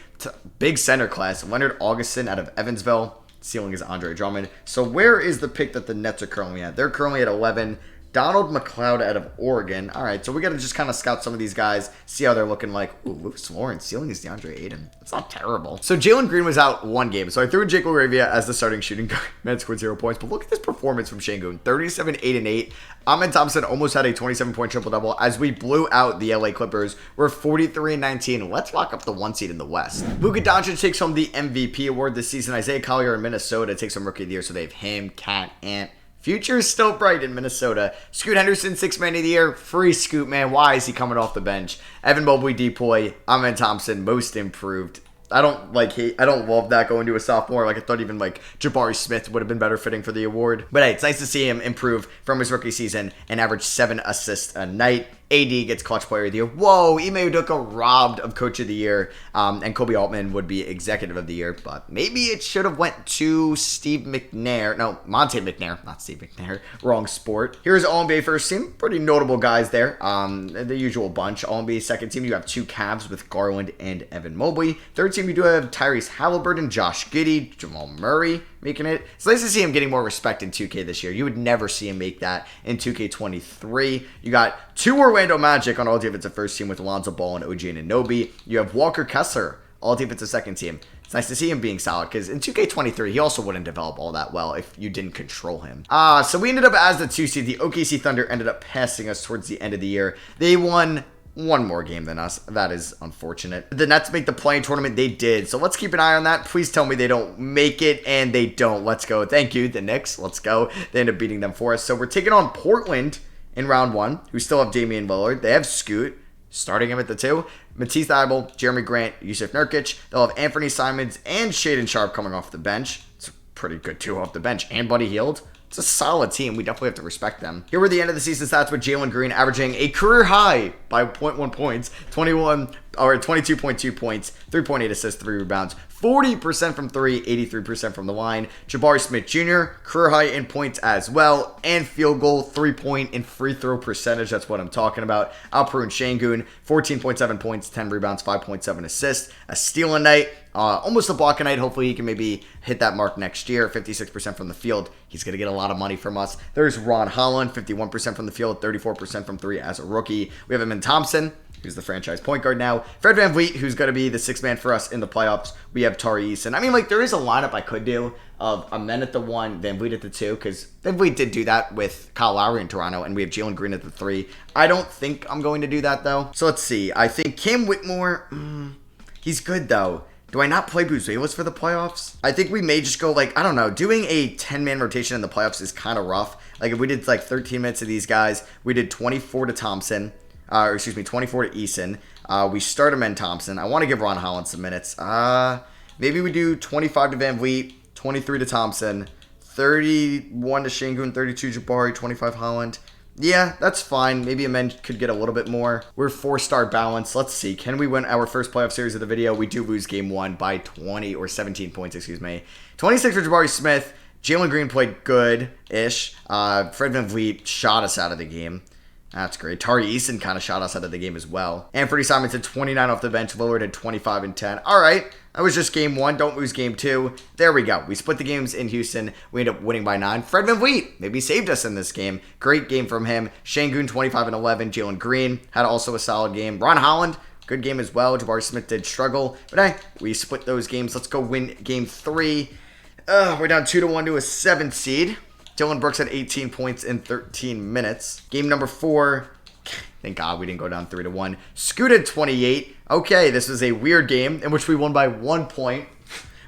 Big center class. Leonard Augustin out of Evansville. Ceiling is Andre Drummond. So where is the pick that the Nets are currently at? They're currently at 11. Donald McLeod out of Oregon. All right, so we got to just kind of scout some of these guys, see how they're looking like. Ooh, Lucas Lawrence. Ceiling is DeAndre Ayton. That's not terrible. So Jalen Green was out 1 game. So I threw in Jake LaRavia as the starting shooting guard. Man scored 0 points. But look at this performance from Şengün. 37, 8, and 8. Amen Thompson almost had a 27-point triple-double as we blew out the LA Clippers. We're 43 and 19. Let's lock up the 1 seed in the West. Luka Doncic takes home the MVP award this season. Isaiah Collier in Minnesota takes home Rookie of the Year. So they have him, Cat, Ant. Future is still bright in Minnesota. Scoot Henderson, 6th Man of the Year. Free Scoot, man. Why is he coming off the bench? Evan Mobley, DPOY. Amen Thompson, Most Improved. I don't love that going to a sophomore. I thought even Jabari Smith would have been better fitting for the award. But hey, it's nice to see him improve from his rookie season and average 7 assists a night. AD gets Clutch Player of the Year. Whoa, Ime Udoka robbed of Coach of the Year, and Kobe Altman would be Executive of the Year, but maybe it should have went to Steve McNair. No, Monte McNair, not Steve McNair. Wrong sport. Here's All-NBA first team. Pretty notable guys there. The usual bunch. All-NBA second team, you have two Cavs with Garland and Evan Mobley. Third team, you do have Tyrese Halliburton, Josh Giddey, Jamal Murray making it. It's nice to see him getting more respect in 2K this year. You would never see him make that in 2K23. You got two Orlando Magic on all defensive first team with Alonzo Ball and OG Anunoby. You have Walker Kessler, all defensive second team. It's nice to see him being solid because in 2K23, he also wouldn't develop all that well if you didn't control him. So we ended up as the 2 seed. The OKC Thunder ended up passing us towards the end of the year. They won one more game than us. That is unfortunate. The Nets make the play-in tournament. They did. So let's keep an eye on that. Please tell me they don't make it, and they don't. Let's go. Thank you, the Knicks. Let's go. They end up beating them for us. So we're taking on Portland in round 1, who still have Damian Lillard. They have Scoot, starting him at the 2. Matisse Thybulle, Jeremy Grant, Yusuf Nurkic. They'll have Anthony Simons and Shaedon Sharpe coming off the bench. It's a pretty good 2 off the bench. And Buddy Hield. It's a solid team. We definitely have to respect them. Here were the end of the season stats with Jalen Green averaging a career high by 0.1 points, 22.2 points, 3.8 assists, 3 rebounds, 40% from 3, 83% from the line. Jabari Smith Jr., career high in points as well, and field goal, 3-point, and free throw percentage. That's what I'm talking about. Alperen Şengün, 14.7 points, 10 rebounds, 5.7 assists, a steal a night, almost a block a night. Hopefully he can maybe hit that mark next year. 56% from the field. He's going to get a lot of money from us. There's Ron Holland, 51% from the field, 34% from 3 as a rookie. We have Amen Thompson, who's the franchise point guard now. Fred VanVleet, who's going to be the 6th man for us in the playoffs. We have Tari Eason. I mean, like, there is a lineup I could do of Amen at the 1, VanVleet at the 2, because VanVleet did do that with Kyle Lowry in Toronto, and we have Jalen Green at the 3. I don't think I'm going to do that, though. So let's see. I think Cam Whitmore, he's good, though. Do I not play Buzelis for the playoffs? I think we may just go, like, I don't know. Doing a 10-man rotation in the playoffs is kind of rough. Like, if we did, like, 13 minutes of these guys, we did 24 to Thompson. 24 to Eason. We start Amen Thompson. I want to give Ron Holland some minutes. Maybe we do 25 to VanVleet, 23 to Thompson, 31 to Şengün, 32 Jabari, 25 Holland. Yeah, that's fine. Maybe Amen could get a little bit more. We're 4-star balance. Let's see. Can we win our first playoff series of the video? We do lose game 1 by 20 or 17 points, excuse me. 26 for Jabari Smith. Jalen Green played good-ish. Fred VanVleet shot us out of the game. That's great. Tari Eason kind of shot us out of the game as well. Anthony Simons had 29 off the bench. Lillard had 25 and 10. All right. That was just game 1. Don't lose game 2. There we go. We split the games in Houston. We end up winning by 9. Fred VanVleet maybe saved us in this game. Great game from him. Şengün, 25 and 11. Jalen Green had also a solid game. Ron Holland, good game as well. Jabari Smith did struggle. But hey, we split those games. Let's go win game 3. We're down 2-1 to a 7th seed. Dylan Brooks had 18 points in 13 minutes. Game number 4. Thank God we didn't go down 3-1. Scoot had 28. Okay, this was a weird game in which we won by 1 point.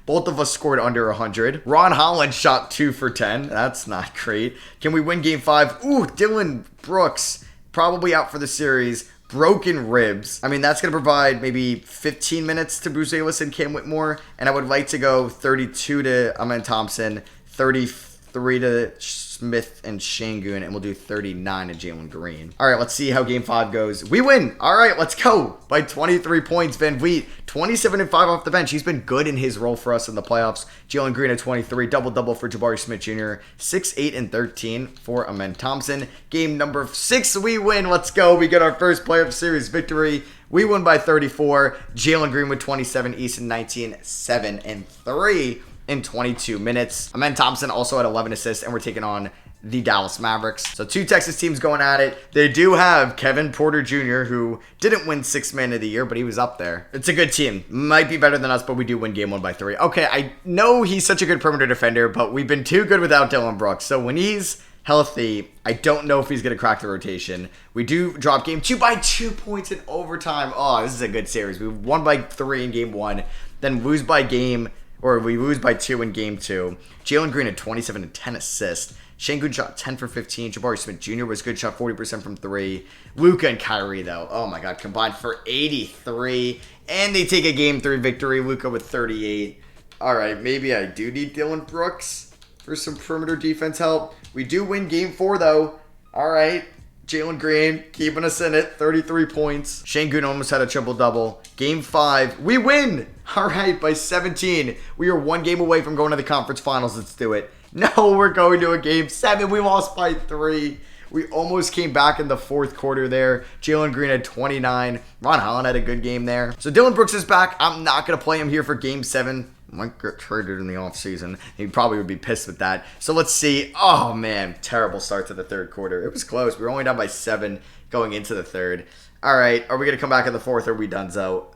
Both of us scored under 100. Ron Holland shot 2 for 10. That's not great. Can we win game 5? Ooh, Dylan Brooks probably out for the series. Broken ribs. I mean, that's going to provide maybe 15 minutes to Buzelis and Cam Whitmore. And I would like to go 32 to Amen Thompson, 33 to Smith and Şengün, and we'll do 39 to Jalen Green. All right, let's see how game 5 goes. We win. All right, let's go. By 23 points, VanVleet, 27 and 5 off the bench. He's been good in his role for us in the playoffs. Jalen Green at 23, double-double for Jabari Smith Jr., 6, 8, and 13 for Amen Thompson. Game number 6, we win. Let's go. We get our first playoff series victory. We won by 34. Jalen Green with 27, Eason 19, 7, and 3. In 22 minutes. Amen Thompson also had 11 assists, and we're taking on the Dallas Mavericks. So 2 Texas teams going at it. They do have Kevin Porter Jr., who didn't win 6th man of the year, but he was up there. It's a good team. Might be better than us, but we do win game 1 by 3. Okay, I know he's such a good perimeter defender, but we've been too good without Dylan Brooks. So when he's healthy, I don't know if he's going to crack the rotation. We do drop game 2 by 2 points in overtime. Oh, this is a good series. We won by 3 in game 1, then lose by we lose by 2 in game 2. Jalen Green had 27 and 10 assists. Şengün shot 10 for 15. Jabari Smith Jr. was good, shot 40% from 3. Luka and Kyrie, though, oh my God, combined for 83. And they take a game 3 victory. Luka with 38. All right, maybe I do need Dylan Brooks for some perimeter defense help. We do win game 4, though. All right. Jalen Green keeping us in it, 33 points. Şengün almost had a triple-double. Game 5, we win! All right, by 17. We are 1 game away from going to the conference finals. Let's do it. No, we're going to a game 7. We lost by 3. We almost came back in the 4th quarter there. Jalen Green had 29. Ron Holland had a good game there. So Dillon Brooks is back. I'm not going to play him here for game 7. Might get traded in the offseason. He probably would be pissed with that. So let's see. Oh, man. Terrible start to the 3rd quarter. It was close. We were only down by 7 going into the 3rd. All right. Are we going to come back in the 4th or are we donezo?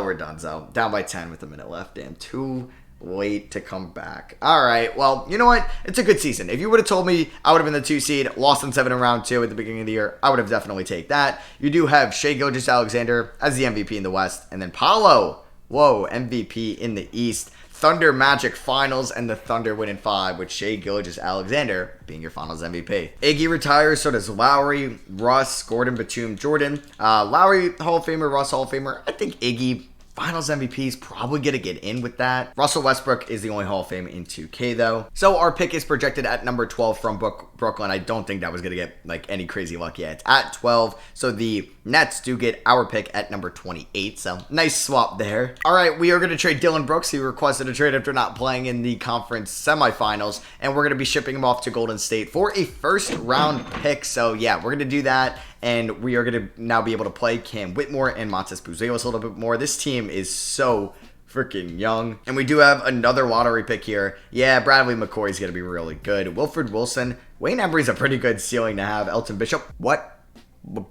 We're donezo. Down by 10 with a minute left. Damn. Too late to come back. All right. Well, you know what? It's a good season. If you would have told me I would have been the 2 seed, lost in 7 in round 2 at the beginning of the year, I would have definitely taken that. You do have Shai Gilgeous-Alexander as the MVP in the West, and then Paolo, MVP in the East. Thunder Magic Finals, and the Thunder win in 5 with Shai Gilgeous-Alexander being your Finals MVP. Iggy retires, so does Lowry, Russ, Gordon, Batum, Jordan. Lowry, Hall of Famer, Russ, Hall of Famer. I think Iggy, Finals MVP, is probably going to get in with that. Russell Westbrook is the only Hall of Fame in 2K, though. So our pick is projected at number 12 from Brooklyn. I don't think that was going to get like any crazy luck yet. It's at 12, so the Nets do get our pick at number 28, so nice swap there. All right, we are going to trade Dillon Brooks. He requested a trade after not playing in the conference semifinals, and we're going to be shipping him off to Golden State for a first-round pick. So yeah, we're going to do that, and we are going to now be able to play Cam Whitmore and Montes Buzeos a little bit more. This team is so freaking young. And we do have another lottery pick here. Yeah, Bradley McCoy is going to be really good. Wilfred Wilson. Wayne Embry's a pretty good ceiling to have. Elton Bishop. What?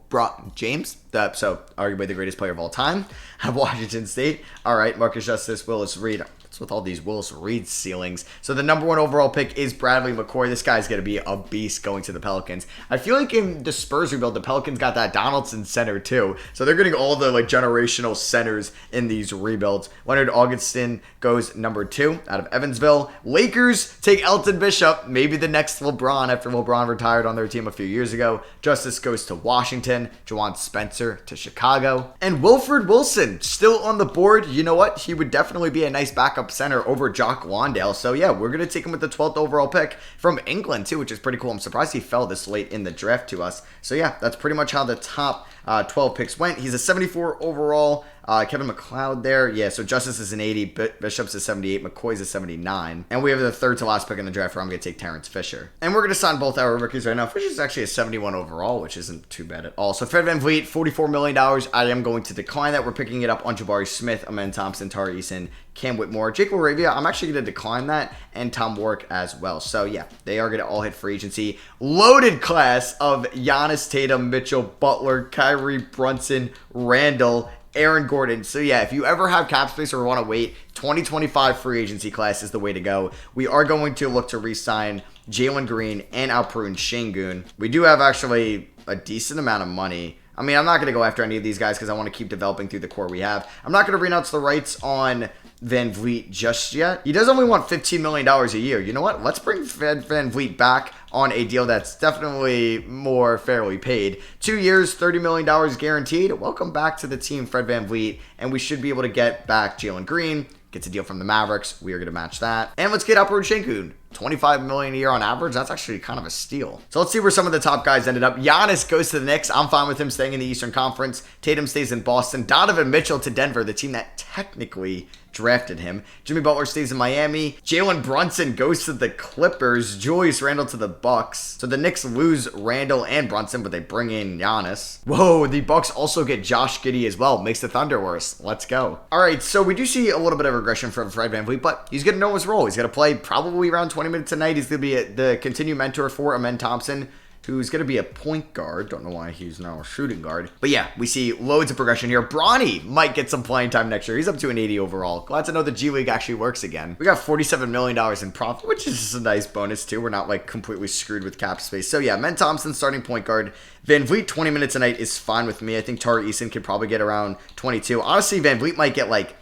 Brought James, so arguably the greatest player of all time at Washington State. All right, Marcus Justice, Willis Reed. What's with all these Willis Reed ceilings? So the number 1 overall pick is Bradley McCoy. This guy's going to be a beast going to the Pelicans. I feel like in the Spurs rebuild, the Pelicans got that Donaldson center too. So they're getting all the like generational centers in these rebuilds. Leonard Augustin goes number 2 out of Evansville. Lakers take Elton Bishop, maybe the next LeBron after LeBron retired on their team a few years ago. Justice goes to Washington. Juwan Spencer to Chicago. And Wilfred Wilson still on the board. You know what? He would definitely be a nice backup center over Jock Landale. So yeah, we're going to take him with the 12th overall pick from England too, which is pretty cool. I'm surprised he fell this late in the draft to us. So yeah, that's pretty much how the top 12 picks went. He's a 74 overall. Kevin McLeod there. Yeah, so Justice is an 80. Bishop's a 78. McCoy's a 79. And we have the 3rd to last pick in the draft where I'm going to take Terrence Fisher. And we're going to sign both our rookies right now. Fisher's actually a 71 overall, which isn't too bad at all. So Fred VanVleet, $44 million. I am going to decline that. We're picking it up on Jabari Smith, Amen Thompson, Tari Eason, Cam Whitmore, Jake LaRavia. I'm actually going to decline that, and Tom Warwick as well. So yeah, they are going to all hit free agency. Loaded class of Giannis, Tatum, Mitchell, Butler, Kyrie, Brunson, Randall, Aaron Gordon. So yeah, if you ever have cap space or want to wait, 2025 free agency class is the way to go. We are going to look to re-sign Jalen Green and Alperen Şengün. We do have actually a decent amount of money. I mean, I'm not going to go after any of these guys because I want to keep developing through the core we have. I'm not going to renounce the rights on VanVleet just yet. He does only want $15 million a year. You know what? Let's bring VanVleet back on a deal that's definitely more fairly paid. 2 years, $30 million guaranteed. Welcome back to the team, Fred VanVleet. And we should be able to get back Jalen Green. Gets a deal from the Mavericks. We are going to match that. And let's get Alperen Şengün. $25 million a year on average. That's actually kind of a steal. So let's see where some of the top guys ended up. Giannis goes to the Knicks. I'm fine with him staying in the Eastern Conference. Tatum stays in Boston. Donovan Mitchell to Denver, the team that technically drafted him. Jimmy Butler stays in Miami. Jalen Brunson goes to the Clippers. Julius Randle to the Bucks. So the Knicks lose Randle and Brunson, but they bring in Giannis. Whoa, the Bucks also get Josh Giddey as well. Makes the Thunder worse. Let's go. All right, so we do see a little bit of regression from Fred VanVleet, but he's going to know his role. He's going to play probably around 20 minutes a night. He's going to be the continued mentor for Amen Thompson, who's going to be a point guard. Don't know why he's now a shooting guard. But yeah, we see loads of progression here. Bronny might get some playing time next year. He's up to an 80 overall. Glad to know the G League actually works again. We got $47 million in profit, which is a nice bonus too. We're not like completely screwed with cap space. So yeah, Amen Thompson starting point guard. VanVleet 20 minutes a night is fine with me. I think Tari Eason could probably get around 22. Honestly, VanVleet might get like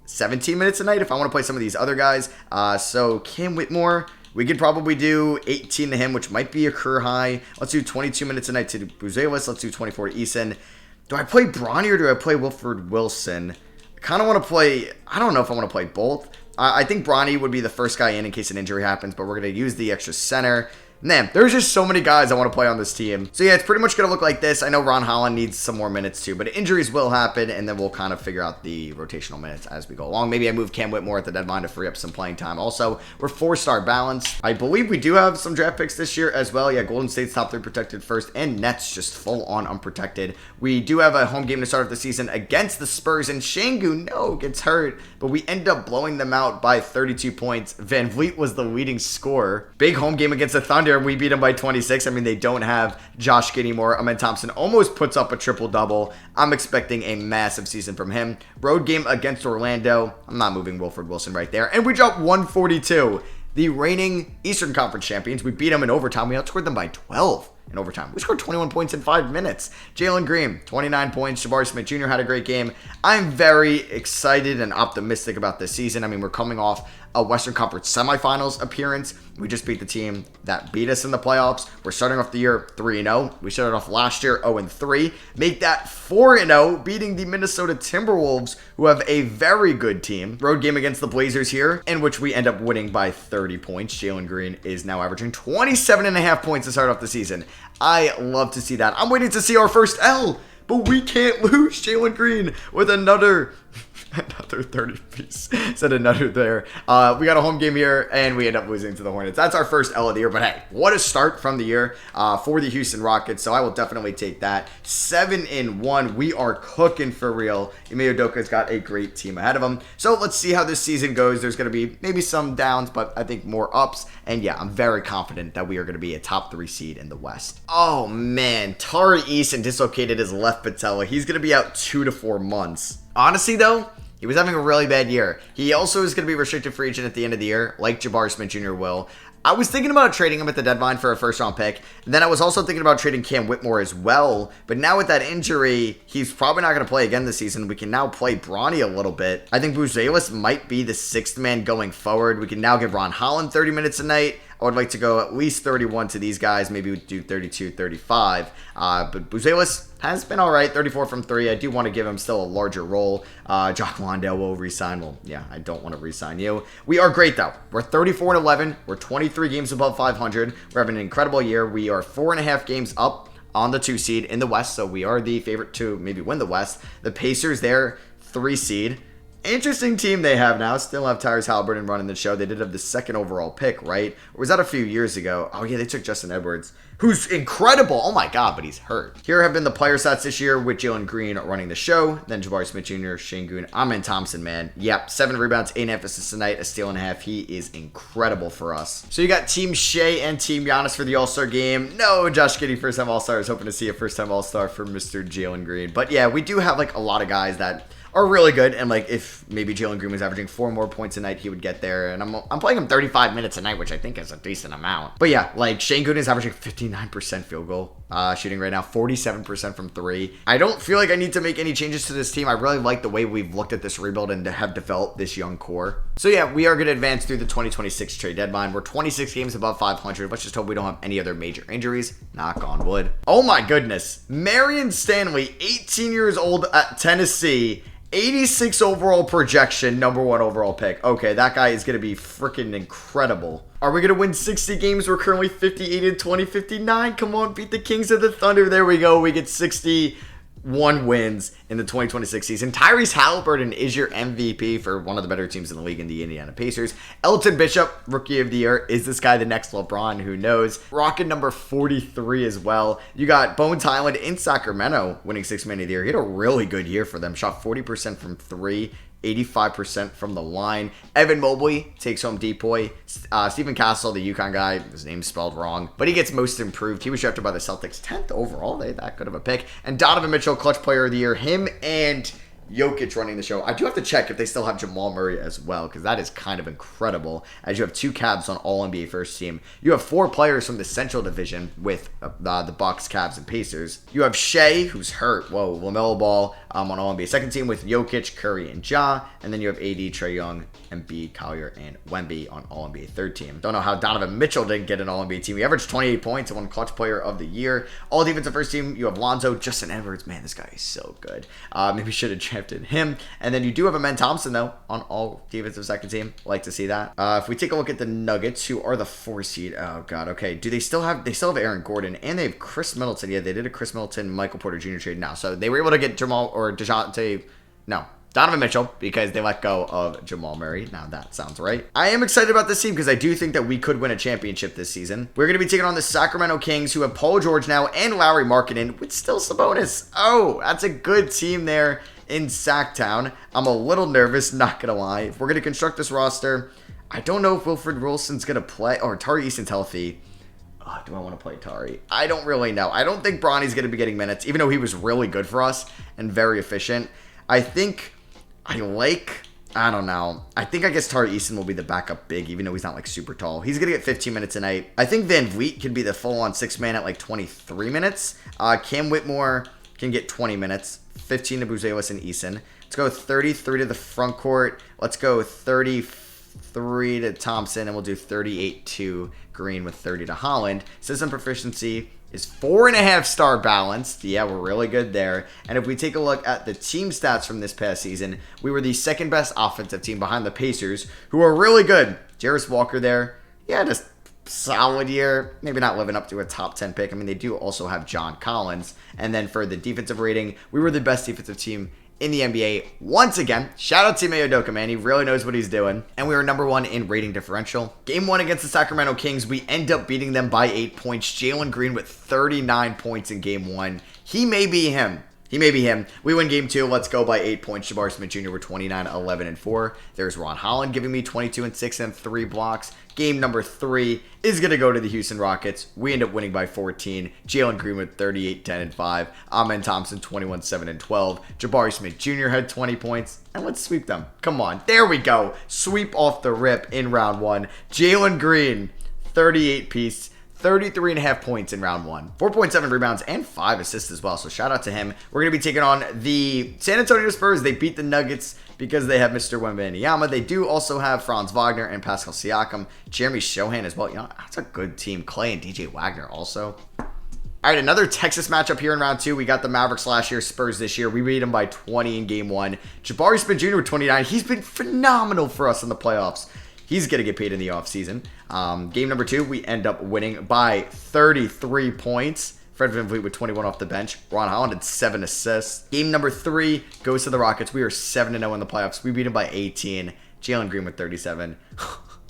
17 minutes a night if I want to play some of these other guys. So Cam Whitmore, we could probably do 18 to him, which might be a career high. Let's do 22 minutes a night to Buzelis. Let's do 24 to Eason. Do I play Bronny or do I play Wilfred Wilson? I kind of want to play, I don't know if I want to play both. I think Bronny would be the first guy in case an injury happens, but we're going to use the extra center. Man, there's just so many guys I want to play on this team. So yeah, it's pretty much going to look like this. I know Ron Holland needs some more minutes too, but injuries will happen, and then we'll kind of figure out the rotational minutes as we go along. Maybe I move Cam Whitmore at the deadline to free up some playing time. Also, we're 4-star balanced. I believe we do have some draft picks this year as well. Yeah, Golden State's top 3 protected first, and Nets just full on unprotected. We do have a home game to start off the seasen against the Spurs, and Şengün, gets hurt, but we end up blowing them out by 32 points. Van Vliet was the leading scorer. Big home game against the Thunder, and we beat them by 26. I mean, they don't have Josh Giddey anymore. Amen Thompson almost puts up a triple-double. I'm expecting a massive season from him. Road game against Orlando. I'm not moving Wilford Wilson right there. And we dropped 142. The reigning Eastern Conference champions. We beat them in overtime. We outscored them by 12 in overtime. We scored 21 points in 5 minutes. Jalen Green, 29 points. Jabari Smith Jr. had a great game. I'm very excited and optimistic about this season. I mean, we're coming off a Western Conference semifinals appearance. We just beat the team that beat us in the playoffs. We're starting off the year 3-0. We started off last year 0-3. Make that 4-0, beating the Minnesota Timberwolves, who have a very good team. Road game against the Blazers here, in which we end up winning by 30 points. Jalen Green is now averaging 27.5 points to start off the season. I love to see that. I'm waiting to see our first L, but we can't lose Jalen Green with another 30 piece. Said another there. We got a home game here, and we end up losing to the Hornets. That's our first L of the year, but hey, what a start from the year for the Houston Rockets, so I will definitely take that. 7-1. We are cooking for real. Ime Udoka's got a great team ahead of him, so let's see how this season goes. There's going to be maybe some downs, but I think more ups, and yeah, I'm very confident that we are going to be a top 3 seed in the West. Oh man, Tari Eason dislocated his left patella. He's going to be out 2 to 4 months. Honestly though, he was having a really bad year. He also is going to be restricted free agent at the end of the year, like Jabari Smith Jr. will. I was thinking about trading him at the deadline for a first-round pick. And then I was also thinking about trading Cam Whitmore as well. But now with that injury, he's probably not going to play again this season. We can now play Bronny a little bit. I think Buzelis might be the 6th man going forward. We can now give Ron Holland 30 minutes a night. I would like to go at least 31 to these guys. Maybe we do 32, 35. But Buzelis has been all right. 34 from 3. I do want to give him still a larger role. Jock Landale will resign. Well, yeah, I don't want to resign you. We are great, though. We're 34-11. We're 23 games above 500. We're having an incredible year. We are 4.5 games up on the 2 seed in the West, so we are the favorite to maybe win the West. The Pacers, they're 3 seed. Interesting team they have now. Still have Tyrese Haliburton running the show. They did have the 2nd overall pick, right? Or was that a few years ago? Oh, yeah, they took Justin Edwards, who's incredible. Oh, my God, but he's hurt. Here have been the player stats this year with Jalen Green running the show. Then Jabari Smith Jr., Şengün, Amen Thompson, man. Yep, 7 rebounds, 8 assists tonight, a steal and a half. He is incredible for us. So you got Team Shea and Team Giannis for the All-Star game. No, Josh Giddey, first-time All-Star. I was hoping to see a first-time All-Star for Mr. Jalen Green. But, yeah, we do have, like, a lot of guys that are really good, and like if maybe Jalen Green was averaging 4 more points a night, he would get there. And I'm playing him 35 minutes a night, which I think is a decent amount. But yeah, like Şengün is averaging 59% field goal shooting right now, 47% from 3. I don't feel like I need to make any changes to this team. I really like the way we've looked at this rebuild and have developed this young core. So yeah, we are going to advance through the 2026 trade deadline. We're 26 games above 500. Let's just hope we don't have any other major injuries. Knock on wood. Oh my goodness. Marion Stanley, 18 years old at Tennessee. 86 overall projection, number 1 overall pick. Okay, that guy is going to be freaking incredible. Are we going to win 60 games? We're currently 58-20, 59. Come on, beat the Kings of the Thunder. There we go. We get 61 wins in the 2026 season. Tyrese Haliburton is your MVP for one of the better teams in the league in the Indiana Pacers. Elton Bishop, Rookie of the Year. Is this guy the next LeBron? Who knows? Rocket number 43 as well. You got Bones Hyland in Sacramento winning 6th Man of the Year. He had a really good year for them. Shot 40% from 3. 85% from the line. Evan Mobley takes home Depoy. Stephen Castle, the UConn guy, his name's spelled wrong, but he gets most improved. He was drafted by the Celtics 10th overall. They that good of a pick. And Donovan Mitchell, clutch player of the year. Him and Jokic running the show. I do have to check if they still have Jamal Murray as well, because that is kind of incredible, as you have 2 Cavs on All-NBA first team. You have 4 players from the Central Division with the Bucks, Cavs, and Pacers. You have Shea, who's hurt. Whoa, LaMelo Ball on All-NBA second team with Jokic, Curry, and Ja. And then you have AD, Trae Young, Embiid, Collier, and Wemby on All-NBA third team. Don't know how Donovan Mitchell didn't get an All-NBA team. He averaged 28 points and won clutch player of the year. All defensive first team, you have Lonzo, Justin Edwards. Man, this guy is so good. Maybe should have drafted him. And then you do have Amen Thompson, though, on all defensive second team. Like to see that. If we take a look at the Nuggets, who are the 4 seed. Oh, God. Okay. Do they still have Aaron Gordon, and they have Chris Middleton. Yeah, they did a Chris Middleton, Michael Porter Jr. trade now. So they were able to get Donovan Mitchell, because they let go of Jamal Murray. Now that sounds right. I am excited about this team because I do think that we could win a championship this season. We're going to be taking on the Sacramento Kings, who have Paul George now and Lauri Markkanen with still Sabonis. Oh, that's a good team there in Sacktown. I'm a little nervous, not going to lie. If we're going to construct this roster, I don't know if Wilfred Wilson's going to play, or Tari Easton's healthy. Oh, do I want to play Tari? I don't really know. I don't think Bronny's going to be getting minutes, even though he was really good for us and very efficient. I don't know. I guess Tari Easton will be the backup big, even though he's not like super tall. He's going to get 15 minutes a night. I think Van Vliet could be the full-on 6-man at like 23 minutes. Cam Whitmore can get 20 minutes. 15 to Buzelis and Eason. Let's go 33 to the front court. Let's go 33 to Thompson, and we'll do 38 to Green with 30 to Holland. System proficiency is 4.5 star balanced. Yeah, we're really good there. And if we take a look at the team stats from this past season, we were the second best offensive team behind the Pacers, who are really good. Jarris Walker there. Yeah, just solid year. Maybe not living up to a top 10 pick. I mean, they do also have John Collins. And then for the defensive rating, we were the best defensive team in the NBA once again. Shout out to Ime Udoka, man. He really knows what he's doing. And we were number 1 in rating differential. Game 1 against the Sacramento Kings, we end up beating them by 8 points. Jalen Green with 39 points in game 1. He may be him. We win game 2. Let's go by 8 points. Jabari Smith Jr. with 29, 11, and 4. There's Ron Holland giving me 22 and 6 and 3 blocks. Game number 3 is going to go to the Houston Rockets. We end up winning by 14. Jalen Green with 38, 10, and 5. Amen Thompson, 21, 7, and 12. Jabari Smith Jr. had 20 points. And let's sweep them. Come on. There we go. Sweep off the rip in round 1. Jalen Green, 38 piece. 33.5 points in round 1. 4.7 rebounds and 5 assists as well. So shout out to him. We're going to be taking on the San Antonio Spurs. They beat the Nuggets because they have Mr. Wembanyama. They do also have Franz Wagner and Pascal Siakam. Jeremy Shohan as well. You know, that's a good team. Clay and DJ Wagner also. All right, another Texas matchup here in round 2. We got the Mavericks last year, Spurs this year. We beat them by 20 in game 1. Jabari Smith Jr. with 29. He's been phenomenal for us in the playoffs. He's going to get paid in the offseason. Game number 2, we end up winning by 33 points. Fred VanVleet with 21 off the bench. Ron Holland had 7 assists. Game number 3 goes to the Rockets. We are 7-0 in the playoffs. We beat him by 18. Jalen Green with 37.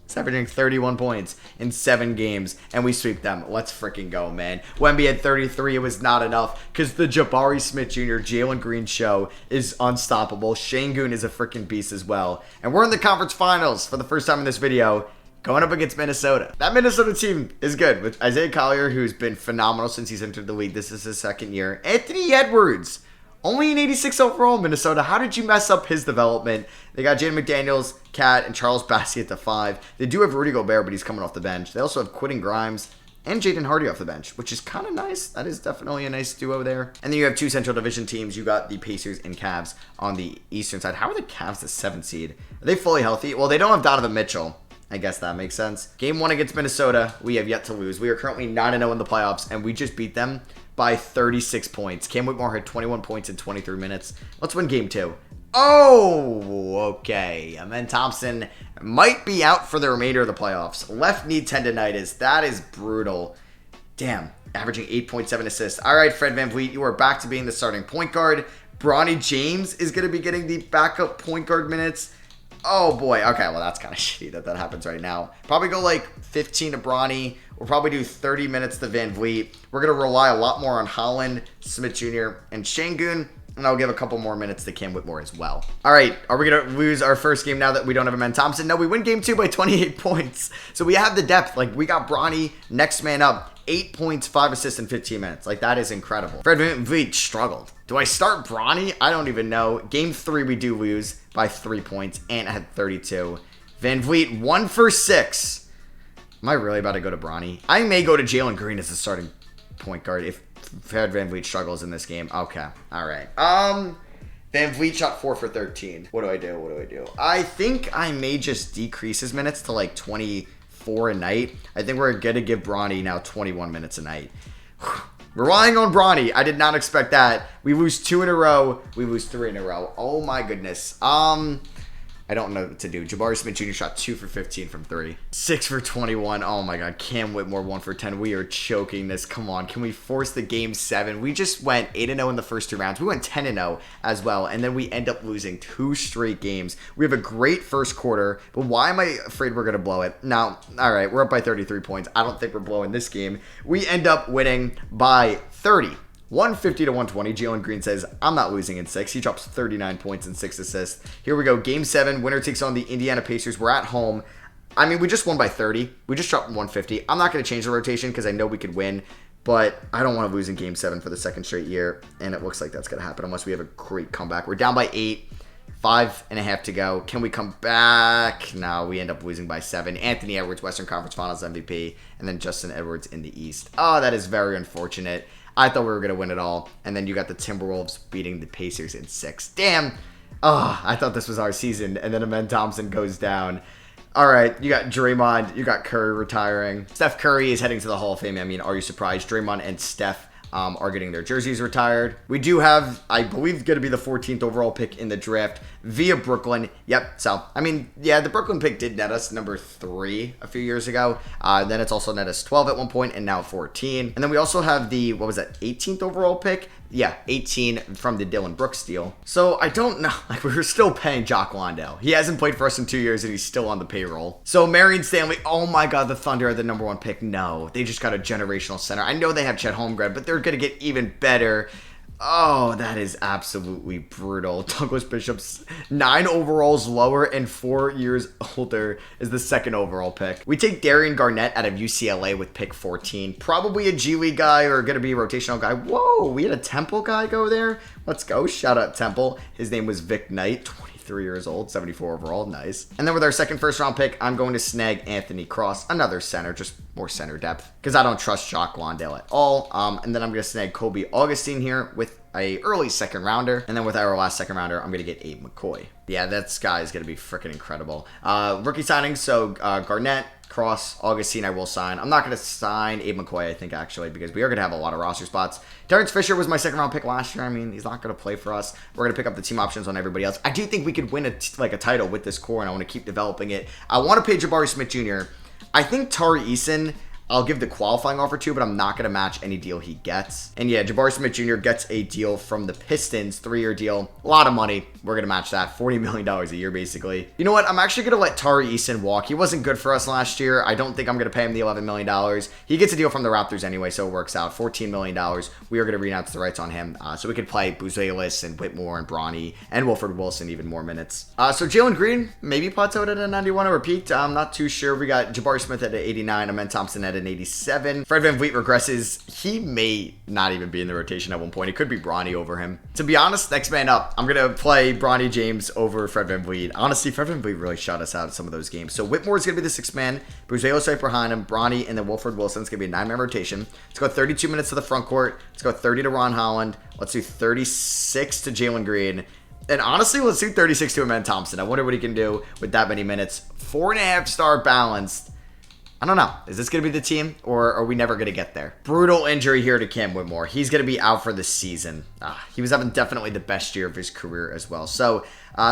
He's averaging 31 points in 7 games, and we sweep them. Let's freaking go, man. Wemby had 33. It was not enough because the Jabari Smith Jr., Jalen Green show is unstoppable. Şengün is a freaking beast as well. And we're in the conference finals for the first time in this video, going up against Minnesota. That Minnesota team is good with Isaiah Collier, who's been phenomenal since he's entered the league. This is his 2nd year. Anthony Edwards, only an 86 overall in Minnesota. How did you mess up his development? They got Jaden McDaniels, Cat, and Charles Bassey at the 5. They do have Rudy Gobert, but he's coming off the bench. They also have Quentin Grimes and Jaden Hardy off the bench, which is kind of nice. That is definitely a nice duo there. And then you have 2 Central Division teams. You got the Pacers and Cavs on the Eastern side. How are the Cavs the 7th seed? Are they fully healthy? Well, they don't have Donovan Mitchell. I guess that makes sense. Game 1 against Minnesota, we have yet to lose. We are currently 9-0 in the playoffs, and we just beat them by 36 points. Cam Whitmore had 21 points in 23 minutes. Let's win game 2. Oh, okay. Amen Thompson might be out for the remainder of the playoffs. Left knee tendonitis. That is brutal. Damn. Averaging 8.7 assists. All right, Fred VanVleet, you are back to being the starting point guard. Bronny James is going to be getting the backup point guard minutes. Oh, boy. Okay, well, that's kind of shitty that happens right now. Probably go like 15 to Bronny. We'll probably do 30 minutes to VanVleet. We're going to rely a lot more on Holland, Smith Jr., and Şengün. And I'll give a couple more minutes to Cam Whitmore as well. All right, are we going to lose our first game now that we don't have Amen Thompson? No, we win game 2 by 28 points. So we have the depth. Like, we got Bronny, next man up, 8 points, 5 assists in 15 minutes. Like, that is incredible. Fred VanVleet struggled. Do I start Bronny? I don't even know. Game 3, we do lose by 3 points. Ant had 32. VanVleet, 1 for 6. Am I really about to go to Bronny? I may go to Jalen Green as the starting point guard if Fred VanVleet struggles in this game. Okay. All right. VanVleet shot 4 for 13. What do I do? I think I may just decrease his minutes to like 24 a night. I think we're going to give Bronny now 21 minutes a night. Relying on Bronny. I did not expect that. We lose 2 in a row. We lose 3 in a row. Oh my goodness. I don't know what to do. Jabari Smith Jr. shot 2 for 15 from 3. 6 for 21. Oh my god. Cam Whitmore 1 for 10. We are choking this. Come on. Can we force the game 7? We just went 8-0 in the first 2 rounds. We went 10-0 as well. And then we end up losing 2 straight games. We have a great first quarter. But why am I afraid we're going to blow it? Now, all right. We're up by 33 points. I don't think we're blowing this game. We end up winning by 30. 150 to 120. Jalen Green says, I'm not losing in 6. He drops 39 points and 6 assists. Here we go. Game 7. Winner takes on the Indiana Pacers. We're at home. I mean, we just won by 30. We just dropped 150. I'm not going to change the rotation because I know we could win. But I don't want to lose in Game 7 for the second straight year. And it looks like that's going to happen unless we have a great comeback. We're down by 8. 5.5 to go. Can we come back? No, we end up losing by 7. Anthony Edwards, Western Conference Finals MVP. And then Justin Edwards in the East. Oh, that is very unfortunate. I thought we were going to win it all. And then you got the Timberwolves beating the Pacers in 6. Damn. Oh, I thought this was our season. And then Amen Thompson goes down. All right, you got Draymond. You got Curry retiring. Steph Curry is heading to the Hall of Fame. I mean, are you surprised? Draymond and Steph are getting their jerseys retired. We do have, I believe, going to be the 14th overall pick in the draft via Brooklyn. Yep. So, I mean, yeah, the Brooklyn pick did net us number 3 a few years ago. Then it's also net us 12 at one point and now 14. And then we also have the, what was that, 18th overall pick? Yeah, 18 from the Dylan Brooks deal. So I don't know. Like, we're still paying Jock Landale. He hasn't played for us in 2 years and he's still on the payroll. So Marion Stanley, oh my god, the Thunder are the number 1 pick. No, they just got a generational center. I know they have Chet Holmgren, but they're going to get even better. Oh, that is absolutely brutal. Douglas Bishop's 9 overalls lower and 4 years older is the 2nd overall pick. We take Darian Garnett out of UCLA with pick 14. Probably a G League guy or going to be a rotational guy. Whoa, we had a Temple guy go there. Let's go. Shout out Temple. His name was Vic Knight, 23 years old, 74 overall. Nice. And then with our 2nd first round pick, I'm going to snag Anthony Cross, another center, just more center depth because I don't trust Jock Landale at all. And then I'm going to snag Kobe Augustine here with a early 2nd rounder. And then with our last 2nd rounder, I'm going to get Abe McCoy. Yeah, that guy is going to be freaking incredible. Rookie signings, so Garnett, Cross, Augustine, I will sign. I'm not going to sign Abe McCoy, I think, actually, because we are going to have a lot of roster spots. Terrence Fisher was my 2nd round pick last year. I mean, he's not going to play for us. We're going to pick up the team options on everybody else. I do think we could win a title with this core, and I want to keep developing it. I want to pay Jabari Smith Jr. I think Tari Eason, I'll give the qualifying offer to, but I'm not going to match any deal he gets. And yeah, Jabari Smith Jr. gets a deal from the Pistons, 3-year deal. A lot of money. We're going to match that. $40 million a year, basically. You know what? I'm actually going to let Tari Eason walk. He wasn't good for us last year. I don't think I'm going to pay him the $11 million. He gets a deal from the Raptors anyway, so it works out. $14 million. We are going to renounce the rights on him, so we could play Buzelis and Whitmore and Bronny and Wilford Wilson even more minutes. So Jalen Green, maybe plateaued at a 91 or peaked. I'm not too sure. We got Jabari Smith at an 89, Amen Thompson at an 87. Fred VanVleet regresses. He may not even be in the rotation at one point. It could be Bronny over him. To be honest, next man up. I'm going to play Bronny James over Fred VanVleet. Honestly, Fred VanVleet really shot us out of some of those games. So Whitmore's going to be the 6th man. Buzelos right behind him. Bronny and then Wilford Wilson's going to be a 9-man rotation. Let's go 32 minutes to the front court. Let's go 30 to Ron Holland. Let's do 36 to Jalen Green. And honestly, let's do 36 to Amen Thompson. I wonder what he can do with that many minutes. 4.5-star balanced. I don't know. Is this going to be the team, or are we never going to get there? Brutal injury here to Cam Whitmore. He's going to be out for the season. He was having definitely the best year of his career as well. So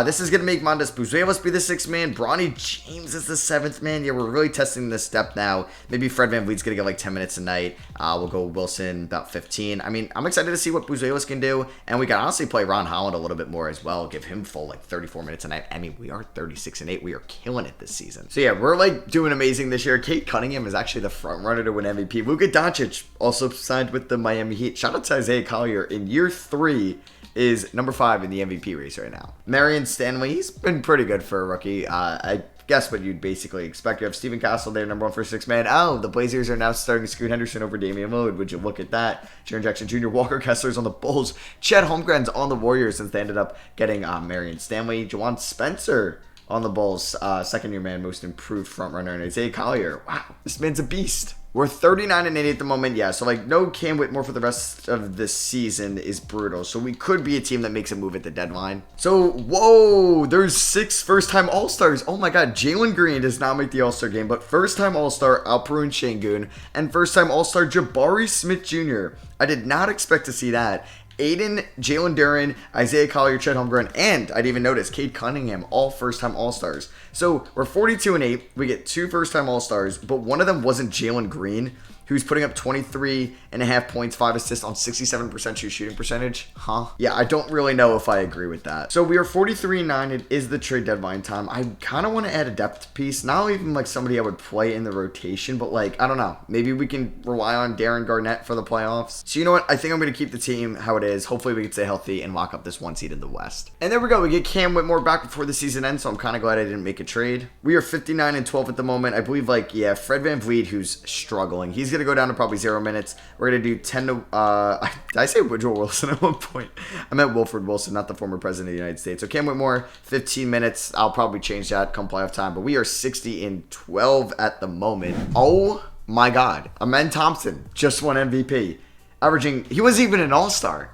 this is going to make Mondas Buzelos be the 6th man. Bronny James is the 7th man. Yeah, we're really testing this step now. Maybe Fred VanVleet's going to get like 10 minutes a night. We'll go Wilson about 15. I mean, I'm excited to see what Buzelos can do. And we can honestly play Ron Holland a little bit more as well. Give him full like 34 minutes a night. I mean, we are 36-8. We are killing it this season. So yeah, we're like doing amazing this year. Kate Cunningham is actually the front runner to win MVP. Luka Doncic also signed with the Miami Heat. Shout out to Isaiah Collier in year 3. Is number 5 in the MVP race right now. Marion Stanley, he's been pretty good for a rookie. I guess what you'd basically expect. You have Stephen Castle there, number 1 for 6 man. Oh, the Blazers are now starting Scoot Henderson over Damian Lillard. Would you look at that? Jaren Jackson Jr., Walker Kessler's on the Bulls. Chet Holmgren's on the Warriors since they ended up getting Marion Stanley. Jawan Spencer on the Bulls. Second-year man, most improved front runner, and Isaiah Collier. Wow, this man's a beast. We're 39-80 at the moment, yeah. So, like, no Cam Whitmore for the rest of the season is brutal. So, we could be a team that makes a move at the deadline. So, whoa, there's 6 first-time All-Stars. Oh, my God. Jalen Green does not make the All-Star game, but first-time All-Star Alperen Şengün and first-time All-Star Jabari Smith Jr. I did not expect to see that. Aiden, Jalen Duren, Isaiah Collier, Chet Holmgren, and I'd even notice Cade Cunningham, all first-time All-Stars. So we're 42-8. We get 2 first-time All-Stars, but one of them wasn't Jalen Green, who's putting up 23.5 points, 5 assists on 67% true shooting percentage. Huh? Yeah, I don't really know if I agree with that. So we are 43-9. It is the trade deadline time. I kind of want to add a depth piece. Not even like somebody I would play in the rotation, but like, I don't know. Maybe we can rely on Darren Garnett for the playoffs. So you know what? I think I'm going to keep the team how it is. Hopefully we can stay healthy and lock up this 1 seed in the West. And there we go. We get Cam Whitmore back before the season ends, so I'm kind of glad I didn't make a trade. We are 59-12 at the moment. I believe like, yeah, Fred VanVleet, who's struggling. He's going to go down to probably 0 minutes. We're going to do 10 to, did I say Woodrow Wilson at one point? I meant Wilford Wilson, not the former president of the United States. So Cam Whitmore, 15 minutes. I'll probably change that come playoff time, but we are 60-12 at the moment. Oh my God. Amen Thompson just won MVP. Averaging, he wasn't even an all-star.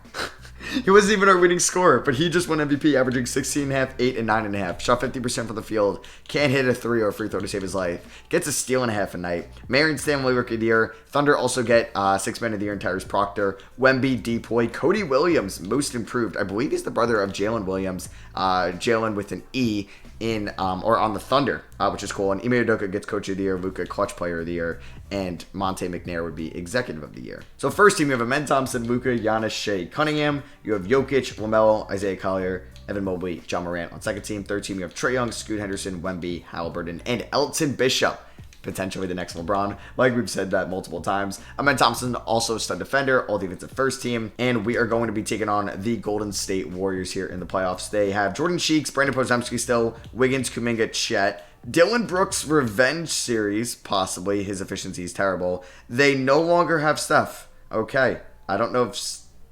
He wasn't even our winning scorer, but he just won MVP, averaging 16.5, 8, and 9.5. Shot 50% from the field. Can't hit a 3 or a free throw to save his life. Gets a steal and a half a night. Marion Stanley Rookie of the Year. Thunder also get 6 Men of the Year in Tyrese Proctor. Wemby, Depoy. Cody Williams, most improved. I believe he's the brother of Jalen Williams. Jalen with an E in or on the Thunder, which is cool. And Ime Udoka gets Coach of the Year, Luka Clutch Player of the Year, and Monte McNair would be Executive of the Year. So first team, you have Amen Thompson, Luka, Giannis, Shea, Cunningham. You have Jokic, LaMelo, Isaiah Collier, Evan Mobley, John Morant. On second team, third team, you have Trae Young, Scoot Henderson, Wemby, Halliburton, and Elton Bishop. Potentially the next LeBron. Like we've said that multiple times. Amen Thompson, also a stud defender, all defensive first team. And we are going to be taking on the Golden State Warriors here in the playoffs. They have Jordan Cheeks, Brandon Podziemski still, Wiggins, Kuminga, Chet. Dylan Brooks revenge series, possibly. His efficiency is terrible. They no longer have Steph. Okay. I don't know if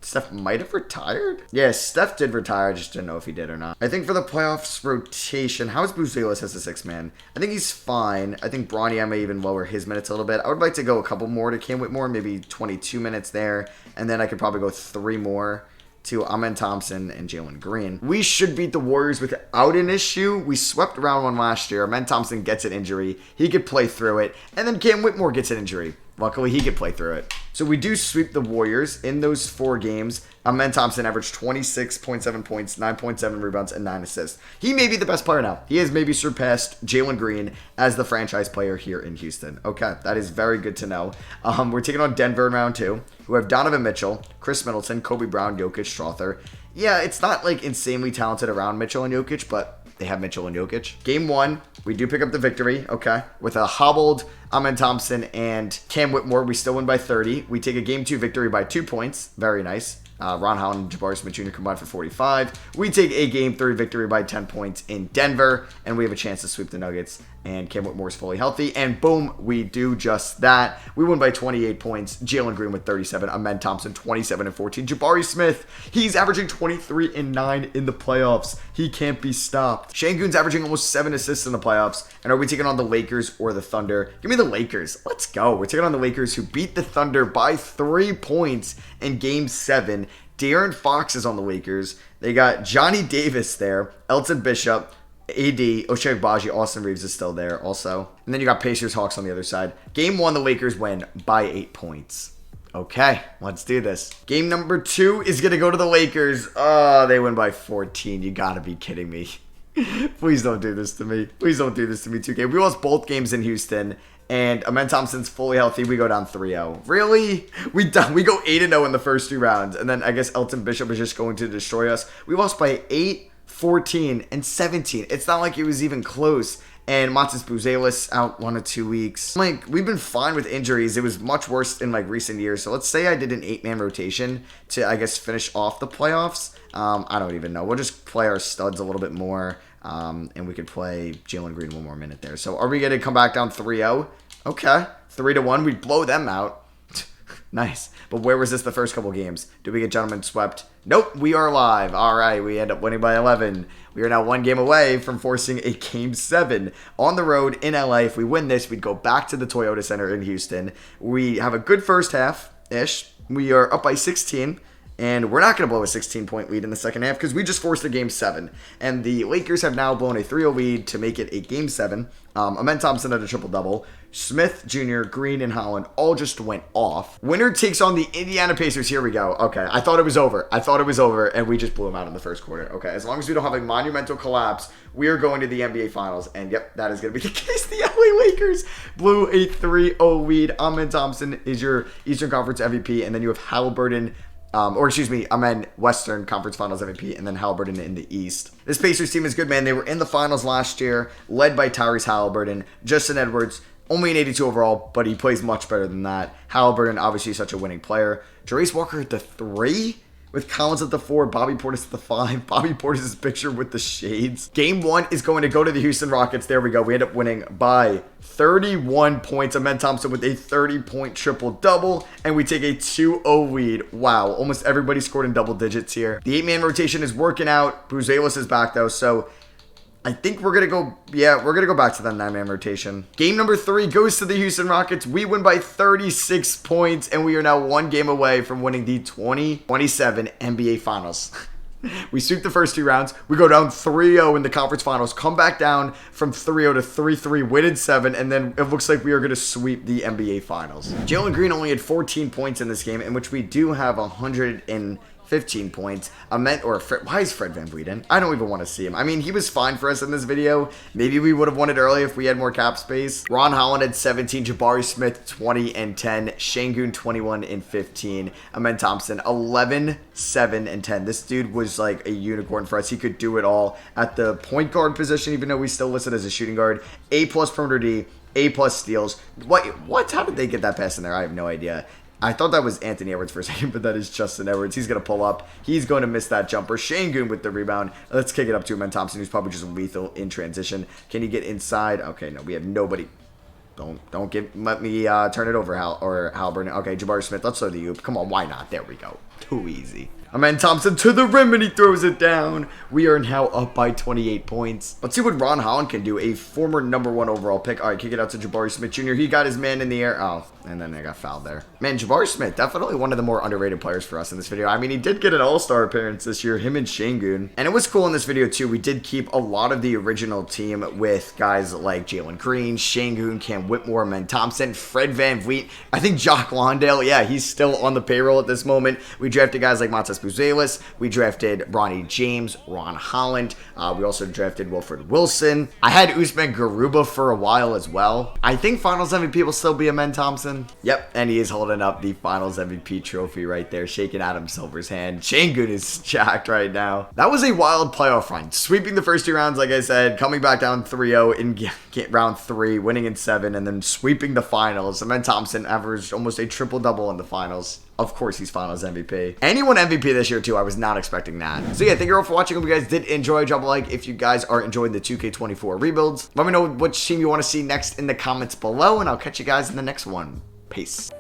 Steph might have retired? Yeah, Steph did retire. I just didn't know if he did or not. I think for the playoffs rotation, how is Buzelis as a 6th man? I think he's fine. I think Bronny, I may even lower his minutes a little bit. I would like to go a couple more to Cam Whitmore, maybe 22 minutes there. And then I could probably go 3 more to Amen Thompson and Jalen Green. We should beat the Warriors without an issue. We swept round 1 last year. Amen Thompson gets an injury. He could play through it. And then Cam Whitmore gets an injury. Luckily, he could play through it. So we do sweep the Warriors in those 4 games. Amen Thompson averaged 26.7 points, 9.7 rebounds, and 9 assists. He may be the best player now. He has maybe surpassed Jalen Green as the franchise player here in Houston. Okay, that is very good to know. We're taking on Denver in round 2, who have Donovan Mitchell, Chris Middleton, Kobe Brown, Jokic, Strother. Yeah, it's not like insanely talented around Mitchell and Jokic, but they have Mitchell and Jokic. Game 1, we do pick up the victory, okay, with a hobbled Amen Thompson and Cam Whitmore. We still win by 30. We take a Game 2 victory by 2 points. Very nice. Ron Howland and Jabari Smith Jr. combined for 45. We take a Game 3 victory by 10 points in Denver, and we have a chance to sweep the Nuggets. And Cam Whitmore is fully healthy, and boom, we do just that. We win by 28 points. Jalen Green with 37. Amen Thompson 27 and 14. Jabari Smith, he's averaging 23 and 9 in the playoffs. He can't be stopped. Şengün's averaging almost 7 assists in the playoffs. And are we taking on the Lakers or the Thunder? Give me the Lakers. Let's go. We're taking on the Lakers, who beat the Thunder by 3 points in Game 7. De'Aaron Fox is on the Lakers. They got Johnny Davis there, Elton Bishop, AD, Ochai Agbaji, Austin Reeves is still there also. And then you got Pacers, Hawks on the other side. Game 1, the Lakers win by 8 points. Okay, let's do this. Game number 2 is going to go to the Lakers. Oh, they win by 14. You got to be kidding me. Please don't do this to me. Please don't do this to me, 2K. We lost both games in Houston. And Amen Thompson's fully healthy. We go down 3-0. Really? We go 8-0 in the first 2 rounds. And then I guess Elton Bishop is just going to destroy us. We lost by 8, 14, and 17. It's not like it was even close. And Montes Buzelis out 1 or 2 weeks. Like, we've been fine with injuries. It was much worse in, like, recent years. So let's say I did an 8-man rotation to, I guess, finish off the playoffs. I don't even know. We'll just play our studs a little bit more. And we could play Jalen Green 1 more minute there. So are we going to come back down 3-0? Okay. 3-1. We'd blow them out. Nice. But where was this the first couple games? Did we get gentlemen swept? Nope, we are live. All right, we end up winning by 11. We are now one game away from forcing a Game 7 on the road in LA. If we win this, we'd go back to the Toyota Center in Houston. We have a good first half-ish. We are up by 16. And we're not going to blow a 16-point lead in the second half because we just forced a Game 7. And the Lakers have now blown a 3-0 lead to make it a Game 7. Amen Thompson had a triple-double. Smith, Jr., Green, and Holland all just went off. Winner takes on the Indiana Pacers. Here we go. Okay, I thought it was over. And we just blew them out in the first quarter. Okay, as long as we don't have a monumental collapse, we are going to the NBA Finals. And yep, that is going to be the case. The LA Lakers blew a 3-0 lead. Amen Thompson is your Eastern Conference MVP. And then you have Halliburton. Western Conference Finals MVP, and then Halliburton in the East. This Pacers team is good, man. They were in the finals last year, led by Tyrese Halliburton. Justin Edwards, only an 82 overall, but he plays much better than that. Halliburton, obviously such a winning player. Jarace Walker at the 3, with Collins at the 4, Bobby Portis at the 5. Bobby Portis' picture with the shades. Game 1 is going to go to the Houston Rockets. There we go. We end up winning by 31 points. Amen Thompson with a 30-point triple-double, and we take a 2-0 lead. Wow, almost everybody scored in double digits here. The 8-man rotation is working out. Buzelis is back, though, so I think we're going to go back to that 9-man rotation. Game number 3 goes to the Houston Rockets. We win by 36 points, and we are now one game away from winning the 2027 NBA Finals. We sweep the first 2 rounds. We go down 3-0 in the conference finals, come back down from 3-0 to 3-3, win in 7, and then it looks like we are going to sweep the NBA Finals. Jalen Green only had 14 points in this game, in which we do have 115 points. Why is Fred VanVleet in? I don't even want to see him. I mean, he was fine for us in this video. Maybe we would have won it early if we had more cap space. Ron Holland had 17, Jabari Smith 20 and 10, Şengün 21 and 15, Amen Thompson 11, 7 and 10. This dude was like a unicorn for us. He could do it all at the point guard position, even though we still listed as a shooting guard. A+ perimeter D, A+ steals. What? How did they get that pass in there? I have no idea. I thought that was Anthony Edwards for a second, but that is Justin Edwards. He's going to pull up. He's going to miss that jumper. Şengün with the rebound. Let's kick it up to Amen Thompson, who's probably just lethal in transition. Can he get inside? Okay, no, we have nobody. Let me turn it over, Halliburton. Okay, Jabari Smith, let's throw the oop. Come on, why not? There we go. Too easy. Amen Thompson to the rim, and he throws it down. We are now up by 28 points. Let's see what Ron Holland can do, a former #1 overall pick. All right, kick it out to Jabari Smith Jr. He got his man in the air. Oh, and then I got fouled there. Man, Jabari Smith, definitely one of the more underrated players for us in this video. I mean, he did get an all-star appearance this year, him and Şengün. And it was cool in this video, too. We did keep a lot of the original team with guys like Jalen Green, Şengün, Cam Whitmore, Amen Thompson, Fred VanVleet. I think Jock Landale, yeah, he's still on the payroll at this moment. We drafted guys like Matas Buzelis. We drafted Bronny James, Ron Holland. We also drafted Wilfred Wilson. I had Usman Garuba for a while as well. I think Finals MVP will still be Amen Thompson. Yep, and he is holding up the Finals MVP trophy right there, shaking Adam Silver's hand. Şengün is jacked right now. That was a wild playoff run. Sweeping the first 2 rounds, like I said, coming back down 3-0 in round 3, winning in 7, and then sweeping the finals. Amen Thompson averaged almost a triple-double in the finals. Of course, he's Finals MVP. And he won MVP this year, too. I was not expecting that. So, yeah, thank you all for watching. Hope you guys did enjoy. Drop a like if you guys are enjoying the 2K24 rebuilds. Let me know which team you want to see next in the comments below, and I'll catch you guys in the next one. Peace.